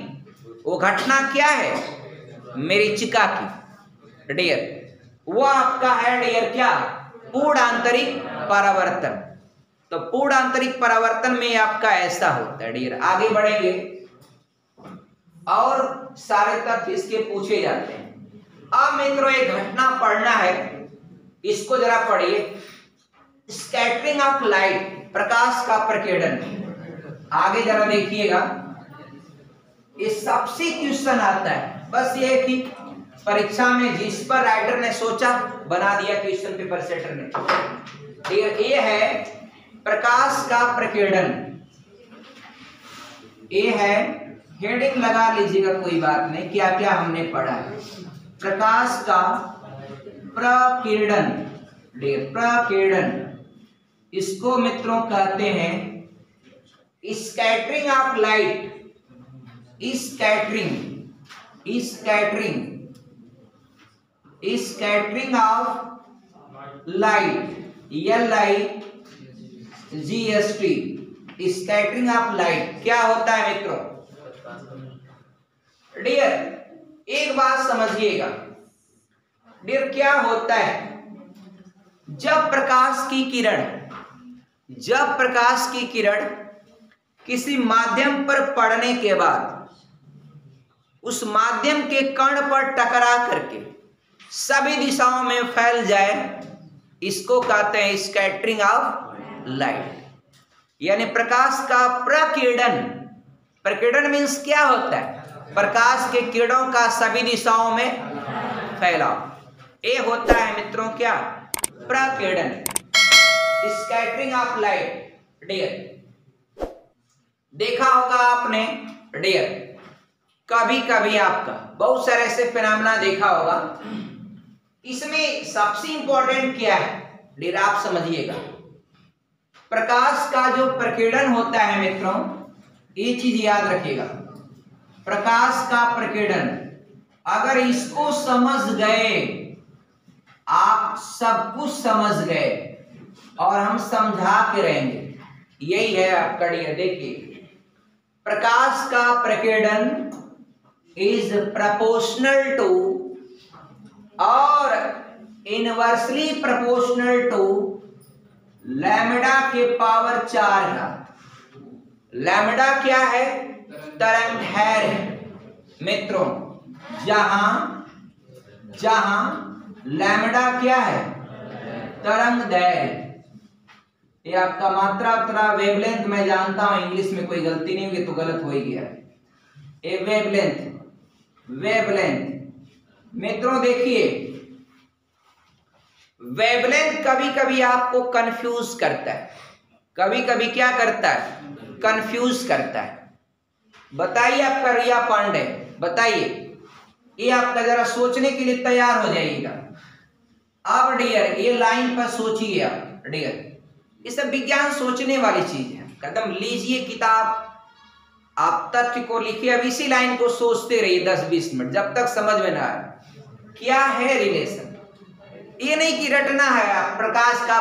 वो घटना क्या है, मरीचिका की डियर, वो आपका है डियर क्या, पूर्ण आंतरिक परावर्तन। तो पूर्ण आंतरिक परावर्तन में आपका ऐसा होता है डियर। आगे बढ़ेंगे और सारे तथ्य इसके पूछे जाते हैं। अब मित्रों एक घटना पढ़ना है, इसको जरा पढ़िए, स्कैटरिंग ऑफ लाइट, प्रकाश का प्रकीर्णन। आगे जरा देखिएगा, ये सबसे क्वेश्चन आता है, बस ये कि परीक्षा में जिस पर राइटर ने सोचा बना दिया क्वेश्चन पेपर सेटर ने। ये है प्रकाश का प्रकीर्णन, ये है, हेडिंग लगा लीजिएगा, कोई बात नहीं, क्या क्या हमने पढ़ा है। प्रकाश का प्रकीर्णन, प्रकीर्णन, इसको मित्रों कहते हैं scattering of light, scattering of light, LIGST, scattering of light क्या होता है मित्रों डियर? एक बात समझिएगा डियर, क्या होता है, जब प्रकाश की किरण किसी माध्यम पर पड़ने के बाद उस माध्यम के कण पर टकरा करके सभी दिशाओं में फैल जाए, इसको कहते हैं स्कैटरिंग ऑफ लाइट, यानी प्रकाश का प्रकीर्णन। प्रकीर्णन मीन्स क्या होता है, प्रकाश के किरणों का सभी दिशाओं में फैलाव, ये होता है मित्रों क्या, प्रकीर्णन, स्कैटरिंग ऑफ लाइट डियर। देखा होगा आपने डियर, कभी कभी आपका बहुत सारे ऐसे फिनोमेना देखा होगा। इसमें सबसे इंपॉर्टेंट क्या है डियर, आप समझिएगा। प्रकाश का जो प्रकीर्णन होता है मित्रों, ये चीज याद रखिएगा। प्रकाश का प्रकीर्णन, अगर इसको समझ गए आप, सब कुछ समझ गए, और हम समझा के रहेंगे, यही है आपका डियर। देखिए, प्रकाश का प्रकीर्णन इज प्रोपोर्शनल टू और इनवर्सली प्रोपोर्शनल टू लैम्डा के पावर 4 का। लैम्डा क्या है? तरंगदैर्घ्य है मित्रों। जहां लैम्डा क्या है? तरंगदैर्घ्य। ये आपका मात्रा वेवलेंथ, मैं जानता हूं इंग्लिश में कोई गलती नहीं होगी तो गलत हो ही गया। ये वेवलेंथ मित्रों, देखिए वेवलेंथ कभी कभी आपको कंफ्यूज करता है, कभी कभी क्या करता है? कंफ्यूज करता है। बताइए आपका रिया पांडे, बताइए, ये आपका जरा सोचने के लिए तैयार हो जाइएगा। अब डियर ये लाइन पर सोचिए आप डियर, ये सब विज्ञान सोचने वाली चीज है। कदम लीजिए किताब, आप तथ्य को लिखिए, अब इसी लाइन को सोचते रहिए 10-20 मिनट, जब तक समझ में ना आए क्या है रिलेशन। ये नहीं कि रटना है आप। प्रकाश का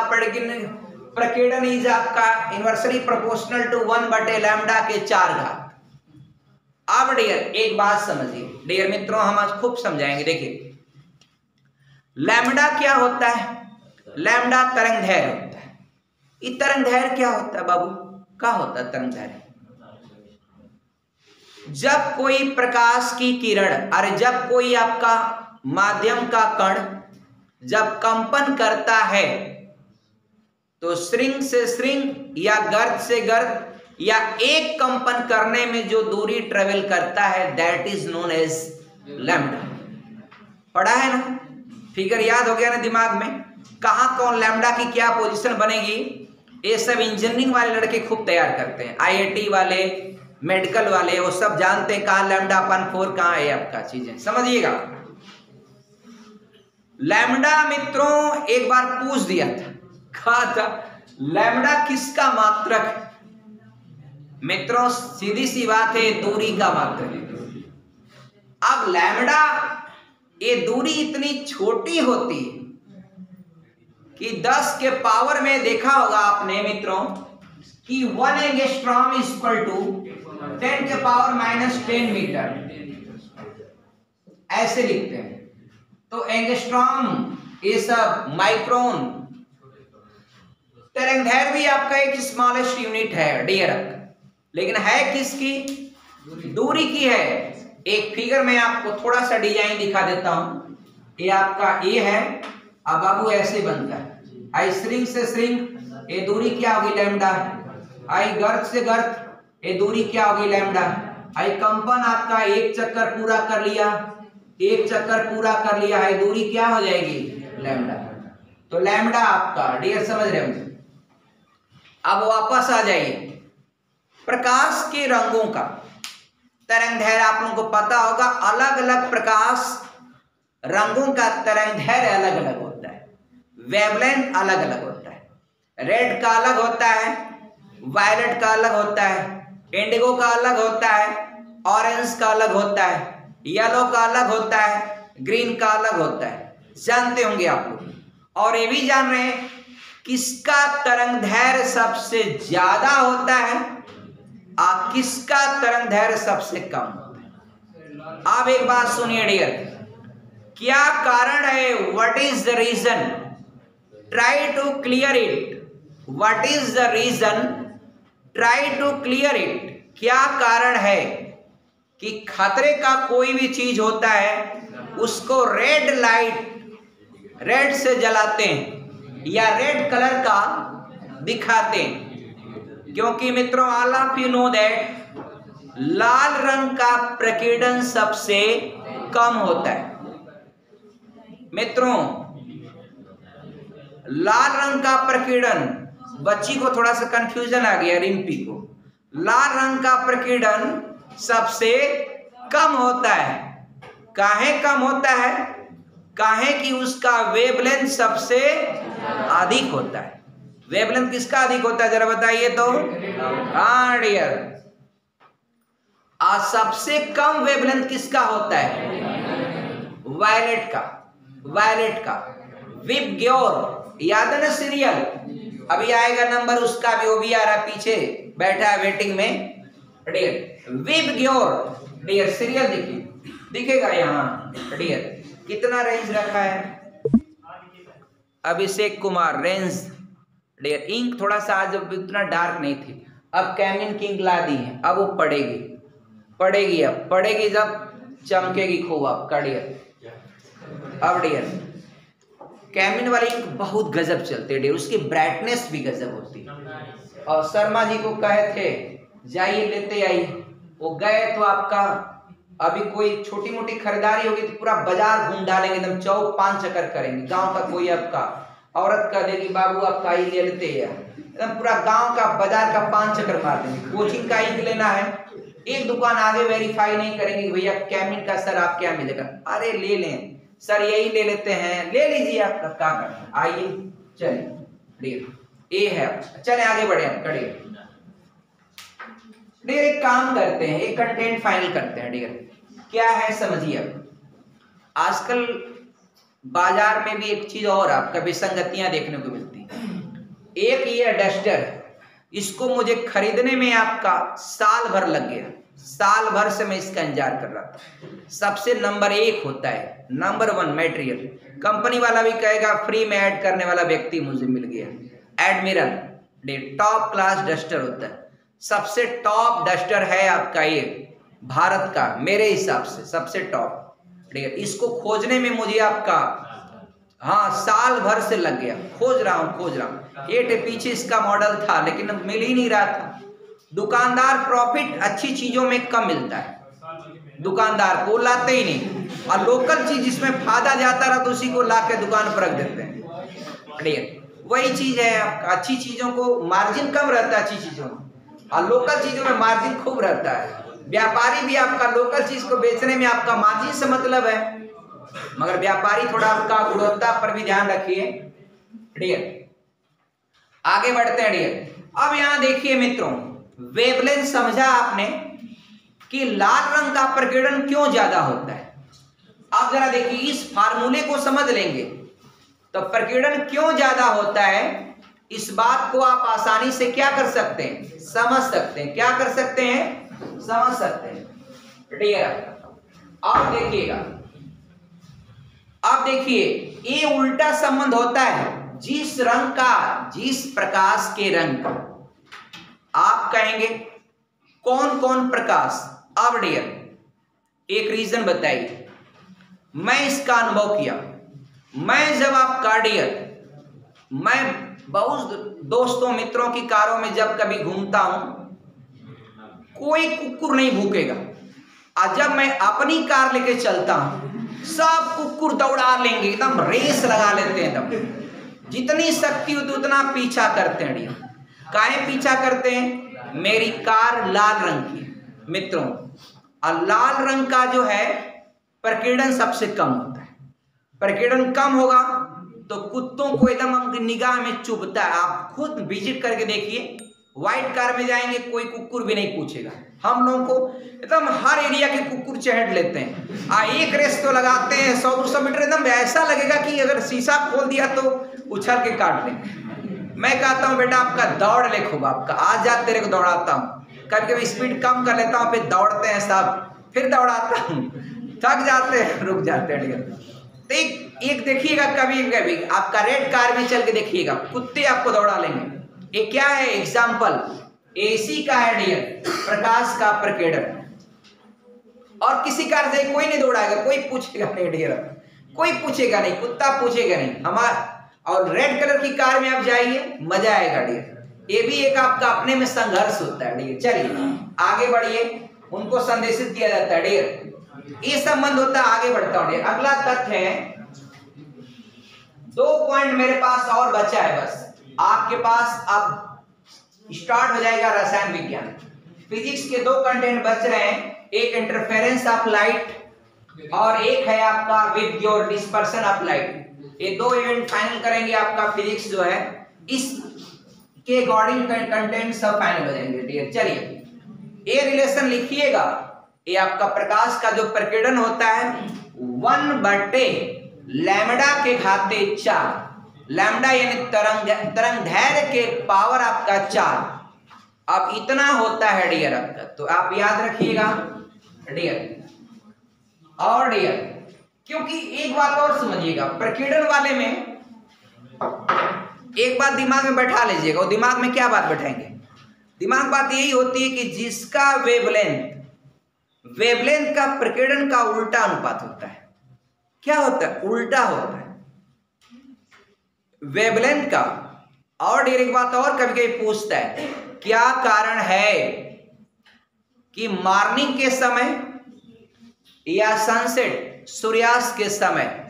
प्रकीर्णन इज आपका इनवर्सली प्रोपोर्शनल टू 1/λ के 4 घात। अब डियर एक बात समझिए डियर मित्रों, हम आज खूब समझाएंगे। देखिए लैम्डा क्या होता है? लैम्डा तरंगदैर्घ्य होता है। ये तरंगदैर्घ्य क्या होता है बाबू? क्या होता है तरंगदैर्घ्य? जब कोई प्रकाश की किरण, अरे जब कोई आपका माध्यम का कण जब कंपन करता है तो श्रृंग से श्रृंग या गर्त से गर्त या एक कंपन करने में जो दूरी ट्रेवल करता है that is known as lambda. पढ़ा है ना? फिगर याद हो गया ना दिमाग में? कहां कौन लैम्डा की क्या पोजीशन बनेगी, ये सब इंजीनियरिंग वाले लड़के खूब तैयार करते हैं। आईआईटी वाले, मेडिकल वाले, वो सब जानते हैं कहां λ/4 कहां है आपका चीजें, समझिएगा। लैम्डा मित्रों एक बार पूछ दिया था, कहा था लैम्डा किसका मात्रक है? मित्रों सीधी सी बात है, दूरी का मात्रक है। अब लैम्डा, ये दूरी इतनी छोटी होती है कि 10 के पावर में देखा होगा आपने मित्रों कि 1 एंगस्ट्रॉम इज इक्वल टू 10 के पावर -10 मीटर, ऐसे लिखते हैं। तो एंगस्ट्रॉम, ये सब माइक्रोन, तरंगदैर्घ्य भी आपका एक स्मॉलेस्ट यूनिट है डियर, लेकिन है किसकी? दूरी की है। एक फिगर में आपको थोड़ा सा डिजाइन दिखा देता हूं। ये आपका ए है, अब बाबू ऐसे बनता है। आई श्रृंग से श्रृंग, ये दूरी क्या होगी? लैम्डा। आई गर्त से गर्त, ये दूरी क्या होगी? लैम्डा। आई कंपन आपका एक चक्कर पूरा कर लिया, एक चक्कर पूरा कर लिया है, दूरी क्या हो जाएगी? लैम्डा। तो लैम्डा आपका डियर समझ रहे हो? अब वापस आ जाइए, प्रकाश के रंगों का तरंगदैर्घ्य आप लोगों को पता होगा। अलग अलग प्रकाश रंगों का तरंगदैर्घ्य अलग अलग होता है, वेवलेंथ अलग अलग होता है। रेड का अलग होता है, वायलेट का अलग होता है, इंडिगो का अलग होता है, ऑरेंज का अलग होता है, येलो का अलग होता है, ग्रीन का अलग होता है, जानते होंगे आप लोग। और ये भी जान रहे हैं किसका तरंगदैर्घ्य सबसे ज्यादा होता है और किसका तरंगदैर्घ्य सबसे कम होता है। अब एक बात सुनिए डियर, क्या कारण है? What is the reason? Try to clear it. What is the reason? Try to clear it. क्या कारण है कि खतरे का कोई भी चीज होता है उसको रेड लाइट, रेड से जलाते हैं या रेड कलर का दिखाते हैं? क्योंकि मित्रों all of you know that लाल रंग का प्रकीर्णन सबसे कम होता है। मित्रों लाल रंग का प्रकीर्णन, बच्ची को थोड़ा सा कंफ्यूजन आ गया, रिम्पी को, लाल रंग का प्रकीर्णन सबसे कम होता है। काहे कम होता है? काहे कि उसका वेवलेंथ सबसे अधिक होता है। वेवलेंथ किसका अधिक होता है जरा बताइए तो? हाँ डियर, सबसे कम वेवलेंथ किसका होता है? वायलेट का। वायलेट का विबग्योर, याद है ना सीरियल? अभी आएगा नंबर उसका भी, वो भी आ रहा पीछे बैठा है वेटिंग में डियर। विबग्योर डियर सीरियल देखिए, दिखेगा यहाँ डियर कितना रेंज रखा है। Abhishek Kumar range dear. Ink थोड़ा सा आज उतना डार्क नहीं थी, अब कैमिन की इंक ला दी है, अब वो पड़ेगी पड़ेगी, अब पड़ेगी जब चमकेगी खूब आपका डियर। अब डियर कैमिन वाली इंक बहुत गजब चलते हैं डियर, उसकी ब्राइटनेस भी गजब होती है। और शर्मा जी को कहे थे जाइए लेते आइए, वो गए तो आपका अभी कोई छोटी मोटी खरीदारी होगी तो पूरा बाजार घूम डालेंगे, एकदम चौक 5 चक्कर करेंगे। गांव का कोई आपका औरत कह देगी बाबू आपका ही ले लेते हैं, एकदम पूरा गांव का बाजार का 5 चक्कर मार देंगे। कोचिंग का इंक लेना है, एक दुकान आगे वेरीफाई नहीं करेंगे भैया कैमिन का सर आपके यहाँ मिलेगा, अरे ले लें सर यही ले लेते हैं, ले लीजिए आपका क्या करना। आइए चलिए ये है, चले आगे बढ़े हम करिए डियर। एक काम करते हैं, एक कंटेंट फाइनल करते हैं डियर। क्या है समझिए, अब आजकल बाजार में भी एक चीज और आपका विसंगतियां देखने को मिलती हैं। एक ये डस्टर, इसको मुझे खरीदने में आपका साल भर लग गया, साल भर से मैं इसका इंतजार कर रहा था। सबसे नंबर 1 होता है, नंबर 1 मटेरियल। कंपनी वाला भी कहेगा फ्री में ऐड करने वाला व्यक्ति मुझे मिल गया। एडमिरल टॉप क्लास डस्टर होता है, सबसे टॉप डस्टर है आपका ये भारत का, मेरे हिसाब से सबसे टॉप। इसको खोजने में मुझे आपका हाँ साल भर से लग गया, खोज रहा हूँ। ये पीछे इसका मॉडल था लेकिन मिल ही नहीं रहा था। दुकानदार प्रॉफिट अच्छी चीजों में कम मिलता है, दुकानदार को लाते ही नहीं, और लोकल चीज जिसमें फायदा जाता रहा तो उसी को ला के दुकान पर रख देते हैं। वही चीज है आपका, अच्छी चीजों को मार्जिन कम रहता है अच्छी चीजों में, और लोकल चीजों में मार्जिन खूब रहता है। व्यापारी भी आपका लोकल चीज को बेचने में आपका मार्जिन से मतलब है, मगर व्यापारी थोड़ा आपका गुणवत्ता पर भी ध्यान रखिए डियर। आगे बढ़ते हैं डियर। अब यहां देखिए मित्रों, वेवलेंथ समझा आपने कि लाल रंग का प्रकीर्णन क्यों ज्यादा होता है। अब जरा देखिए इस फार्मूले को समझ लेंगे तो प्रकीर्णन क्यों ज्यादा होता है, इस बात को आप आसानी से क्या कर सकते हैं, समझ सकते हैं। क्या कर सकते हैं, समझ सकते हैं डियर। अब देखिएगा, अब देखिए ये उल्टा संबंध होता है जिस रंग का, जिस प्रकाश के रंग का। आप कहेंगे कौन कौन प्रकाश। अब डियर एक रीजन बताइए, मैं इसका अनुभव किया। मैं जब आपका डियर, मैं बहुत दोस्तों मित्रों की कारों में जब कभी घूमता हूं, कोई कुकुर नहीं भूकेगा, और जब मैं अपनी कार लेके चलता हूं सब कुकुर दौड़ा लेंगे, एकदम रेस लगा लेते हैं, एकदम जितनी शक्ति होती उतना पीछा करते हैं डियर। काहे पीछा करते हैं, मेरी कार लाल रंग की मित्रों, और लाल रंग का जो है प्रकीर्णन सबसे कम होता है। प्रकीर्णन कम होगा तो कुत्तों को एकदम उनकी निगाह में चुभता है। आप खुद विजिट करके देखिए, व्हाइट कार में जाएंगे कोई कुकुर भी नहीं पूछेगा, हम लोगों को एकदम हर एरिया के कुकुर चहट लेते हैं। एक रेस तो लगाते हैं 100-200 मीटर, एकदम ऐसा लगेगा कि अगर शीशा खोल दिया तो उछल के काट लें। मैं कहता हूँ बेटा आपका दौड़ ले खूब, आपका आज जा तेरे को दौड़ाता हूँ। कभी कभी स्पीड कम कर लेता हूँ, फिर दौड़ते हैं साहब, फिर दौड़ाता हूँ, थक जाते हैं, रुक जाते हैं। तो एक देखिएगा कभी कभी आपका रेड कार में चल के देखिएगा, कुत्ते आपको दौड़ा लेंगे। ये क्या है एग्जाम्पल, एसी का है डियर, प्रकाश का प्रकीर्णन। और किसी कार से कोई नहीं दौड़ाएगा, कोई पूछेगा नहीं डियर, कोई पूछेगा नहीं, कुत्ता पूछेगा नहीं हमारा। और रेड कलर की कार में आप जाइए, मजा आएगा डियर। ये भी एक आपका अपने में संघर्ष होता है डियर। चलिए आगे बढ़िए, उनको संदेशित किया जाता है डियर, ये संबंध होता है। आगे बढ़ता हूं डियर। अगला तथ्य है, 2 पॉइंट मेरे पास और बचा है बस, आपके पास अब स्टार्ट हो जाएगा रसायन विज्ञान। फिजिक्स के 2 कंटेंट बच रहे हैं, एक इंटरफेरेंस ऑफ लाइट और एक है आपका with your dispersion of light. ये दो इवेंट फाइनल करेंगे आपका फिजिक्स जो है, इस के अकॉर्डिंग कंटेंट सब फाइनल हो जाएंगे डियर। चलिए ये रिलेशन लिखिएगा, ये आपका प्रकाश का जो प्रकीर्णन होता है 1/λ के घाते 4, लैम्डा यानी तरंग दैर्घ्य के पावर आपका 4। अब इतना होता है डियर आपका, तो आप याद रखिएगा डियर। और डियर क्योंकि एक बात और समझिएगा, प्रकीर्णन वाले में एक बात दिमाग में बैठा लीजिएगा। और दिमाग में क्या बात बैठाएंगे? दिमाग बात यही होती है कि जिसका वेवलेंथ का प्रकीर्णन का उल्टा अनुपात होता है। क्या होता है? उल्टा होता है वेवलेंथ का। और डियर एक बात और कभी कभी पूछता है, क्या कारण है कि मॉर्निंग के समय या सनसेट सूर्यास्त के समय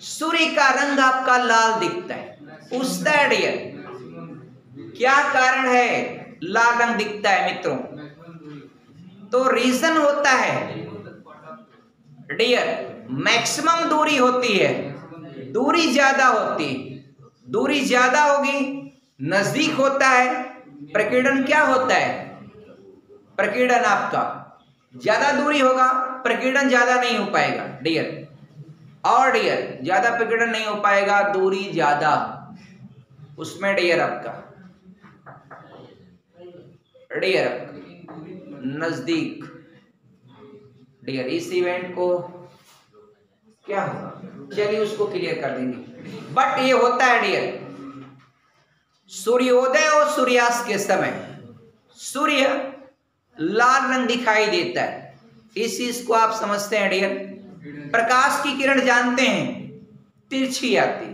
सूर्य का रंग आपका लाल दिखता है? पूछता है डियर, क्या कारण है लाल रंग दिखता है मित्रों? तो रीजन होता है डियर, मैक्सिमम दूरी होती है, दूरी ज्यादा होती, दूरी ज्यादा होगी, नजदीक होता है, प्रकीर्णन क्या होता है? प्रकीर्णन आपका ज्यादा दूरी होगा, प्रकीर्णन ज्यादा नहीं हो पाएगा डियर। और डियर ज्यादा प्रकीर्णन नहीं हो पाएगा, दूरी ज्यादा, उसमें डियर आपका डियर नजदीक डियर। इस इवेंट को क्या होगा, चलिए उसको क्लियर कर देंगे। बट ये होता है डियर, सूर्योदय और सूर्यास्त के समय सूर्य लाल रंग दिखाई देता है। इस चीज को आप समझते हैं डियर। प्रकाश की किरण जानते हैं तिरछी आती,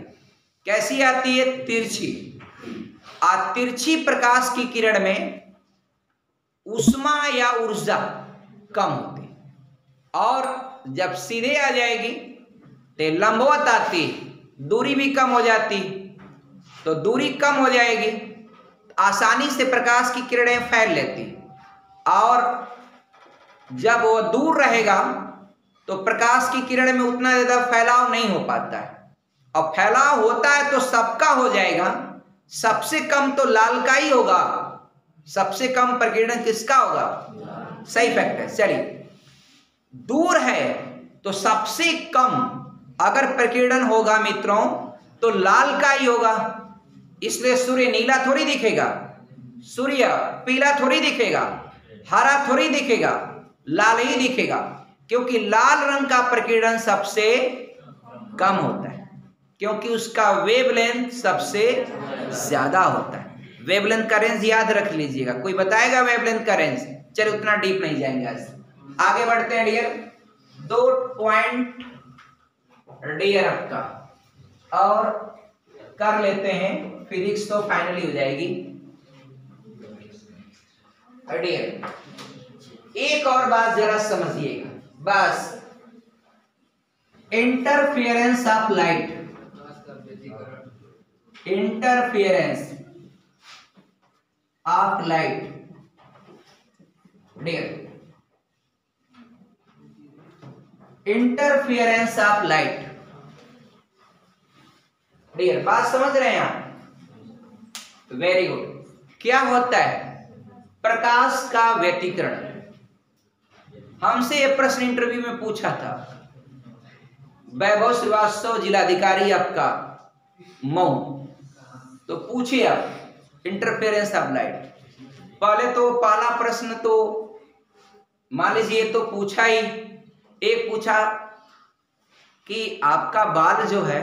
कैसी आती है? तिरछी। तिरछी प्रकाश की किरण में ऊष्मा या ऊर्जा कम होती, और जब सीधे आ जाएगी तो लंबवत आती, दूरी भी कम हो जाती। तो दूरी कम हो जाएगी, आसानी से प्रकाश की किरणें फैल लेती, और जब वो दूर रहेगा तो प्रकाश की किरण में उतना ज्यादा फैलाव नहीं हो पाता है। और फैलाव होता है तो सबका हो जाएगा, सबसे कम तो लाल का ही होगा, सबसे कम प्रकीर्णन किसका होगा? सही फैक्ट है। चलिए दूर है तो सबसे कम अगर प्रकीर्णन होगा मित्रों तो लाल का ही होगा। इसलिए सूर्य नीला थोड़ी दिखेगा, सूर्य पीला थोड़ी दिखेगा, हरा थोड़ी दिखेगा, लाल ही दिखेगा, क्योंकि लाल रंग का प्रकीर्णन सबसे कम होता है, क्योंकि उसका वेवलेंथ सबसे ज्यादा होता है। वेवलेंथ का रेंज याद रख लीजिएगा, कोई बताएगा वेवलेंथ का रेंज? चलिए उतना डीप नहीं जाएंगे आज, आगे बढ़ते हैं डियर। 2 पॉइंट डियर आपका और कर लेते हैं, फिजिक्स तो फाइनली हो जाएगी डियर। एक और बात जरा समझिएगा बस, interference of light, interference of light dear, interference of light dear, बात समझ रहे हैं आप? Very good. क्या होता है? प्रकाश का व्यतिकरण। हमसे यह प्रश्न इंटरव्यू में पूछा था, वैभव श्रीवास्तव जिलाधिकारी आपका मऊ, तो पूछिए आप इंटरफेरेंस ऑफ लाइट। पहले तो पहला प्रश्न तो मान लीजिए तो पूछा ही, एक पूछा कि आपका बाल जो है,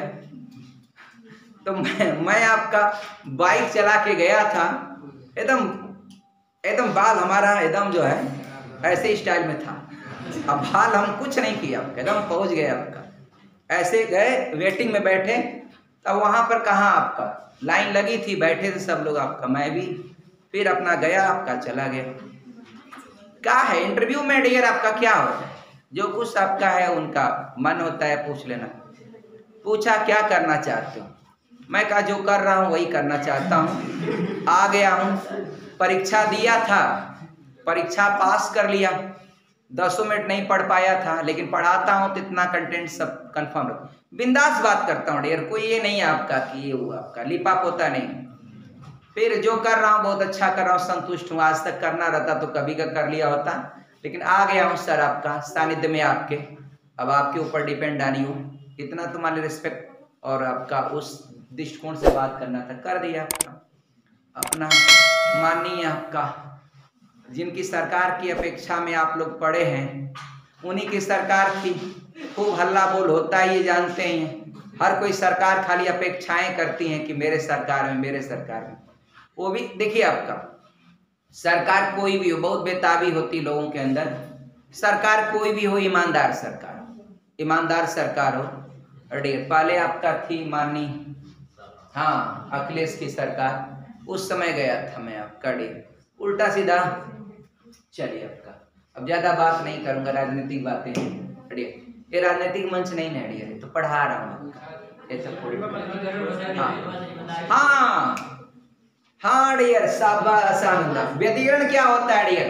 तो मैं आपका बाइक चला के गया था, एकदम बाल हमारा एकदम जो है ऐसे स्टाइल में था। अब बाल हम कुछ नहीं किया, एकदम पहुंच गए आपका, ऐसे गए वेटिंग में बैठे, तब वहां पर कहाँ आपका लाइन लगी थी, बैठे थे सब लोग आपका, मैं भी फिर अपना गया आपका चला गया। क्या है इंटरव्यू में डियर आपका क्या होता है? जो कुछ आपका है उनका मन होता है पूछ लेना। पूछा क्या करना चाहते हो? मैं कहा जो कर रहा हूँ वही करना चाहता हूँ, आ गया हूँ, परीक्षा दिया था, परीक्षा पास कर लिया, 10 मिनट नहीं पढ़ पाया था, लेकिन पढ़ाता हूँ तो इतना कंटेंट सब कंफर्म रखो। बिंदास बात करता हूँ डियर, कोई ये नहीं है आपका कि ये हुआ आपका लिपाप होता नहीं। फिर जो कर रहा हूँ बहुत अच्छा कर रहा हूँ, संतुष्ट हूँ। आज तक करना रहता तो कभी का कर लिया होता, लेकिन आ गया हूँ सर आपका सानिध्य में आपके। अब आपके ऊपर डिपेंड आनी हूँ, इतना तुम्हारे रिस्पेक्ट और आपका उस दृष्टिकोण से बात करना था, कर दिया आपका। अपना माननीय आपका जिनकी सरकार की अपेक्षा में आप लोग पड़े हैं, उन्हीं की सरकार की खूब हल्ला बोल होता है, ये जानते हैं। हर कोई सरकार खाली अपेक्षाएं करती हैं कि मेरे सरकार में, मेरे सरकार में। वो भी देखिए आपका सरकार कोई भी हो, बहुत बेताबी होती लोगों के अंदर। सरकार कोई भी हो, ईमानदार सरकार, ईमानदार सरकार हो। अरे पहले आपका थी माननीय हाँ अखिलेश की सरकार, उस समय गया था मैं आपका उल्टा सीधा। चलिए आपका अब ज्यादा बात नहीं करूंगा, राजनीतिक बातें ये राजनीतिक मंच नहीं है डियर, तो पढ़ा रहा हूँ हाँ डियर। शाबाश व्यतिकरण क्या होता है डियर?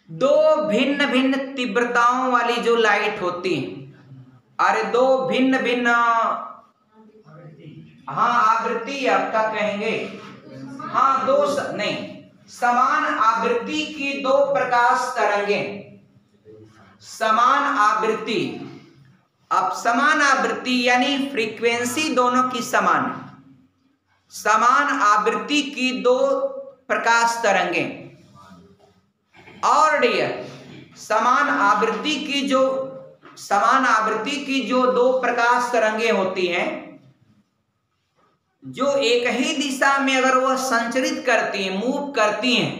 दो भिन्न भिन्न तीव्रताओं वाली जो लाइट होती है, अरे दो भिन्न भिन्न हाँ आवृत्ति आपका कहेंगे, हाँ दो नहीं समान आवृत्ति की दो प्रकाश तरंगें, समान आवृत्ति। अब समान आवृत्ति यानी फ्रीक्वेंसी दोनों की समान, समान आवृत्ति की दो प्रकाश तरंगें। और डियर समान आवृत्ति की जो दो प्रकाश तरंगें होती हैं, जो एक ही दिशा में अगर वह संचरित करती हैं, मूव करती हैं,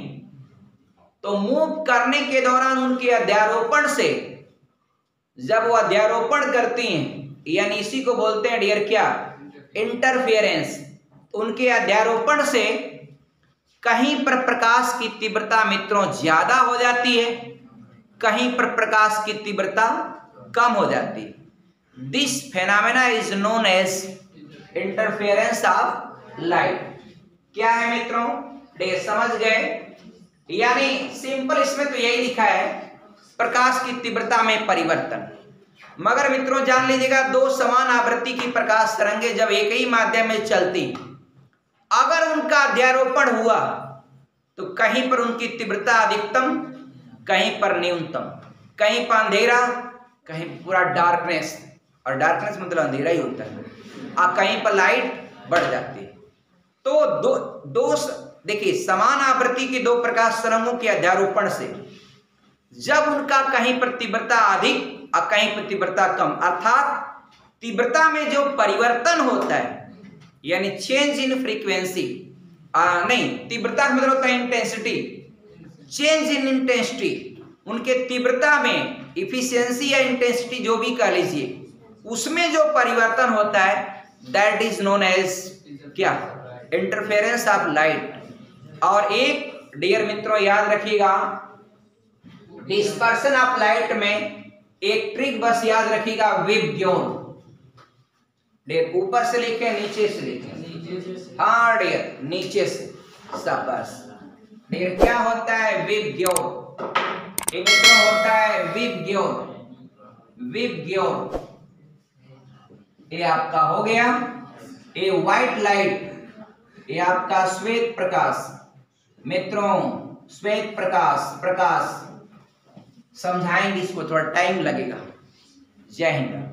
तो मूव करने के दौरान उनके अध्यारोपण से, जब वह अध्यारोपण करती हैं, यानी इसी को बोलते हैं डियर क्या, इंटरफेरेंस। उनके अध्यारोपण से कहीं पर प्रकाश की तीव्रता मित्रों ज्यादा हो जाती है, कहीं पर प्रकाश की तीव्रता कम हो जाती है। This phenomena is known as interference of light. क्या है मित्रों, समझ गए? यानी सिंपल इसमें तो यही लिखा है, प्रकाश की तीव्रता में परिवर्तन। मगर मित्रों जान लीजिएगा, दो समान आवृत्ति की प्रकाश तरंगे जब एक ही माध्यम में चलती, अगर उनका अध्यारोपण हुआ तो कहीं पर उनकी तीव्रता अधिकतम, कहीं पर न्यूनतम, कहीं पर अंधेरा, कहीं पूरा डार्कनेस, और डार्कनेस मतलब अंधेरा ही होता है, और कहीं पर लाइट बढ़ जाती है। तो दो देखिए समान आवृत्ति की दो प्रकाश तरंगों के अध्यारोपण से जब उनका कहीं पर तीव्रता अधिक और कहीं पर तीव्रता कम, अर्थात तीव्रता में जो परिवर्तन होता है, यानी चेंज इन फ्रीक्वेंसी, नहीं तीव्रता मतलब होता है इंटेंसिटी, चेंज इन इंटेंसिटी, उनके तीव्रता में इफिशियंसी या इंटेंसिटी जो भी कह लीजिए, उसमें जो परिवर्तन होता है दैट इज नोन एज क्या, इंटरफेरेंस ऑफ लाइट। और एक डियर मित्रों याद रखिएगा, डिस्पर्सन ऑफ लाइट में एक ट्रिक बस याद रखिएगा, विभ्योन। डियर ऊपर से लिखे नीचे से लिखे, हाँ डियर नीचे से, शाबाश डियर। क्या होता है विभ्योन, ये मित्रों होता है विभ्योन, विभ्योन। ये आपका हो गया, ये व्हाइट लाइट, ये आपका श्वेत प्रकाश। मित्रों श्वेत प्रकाश समझाएंगे इसको, थोड़ा टाइम लगेगा। जय हिंद।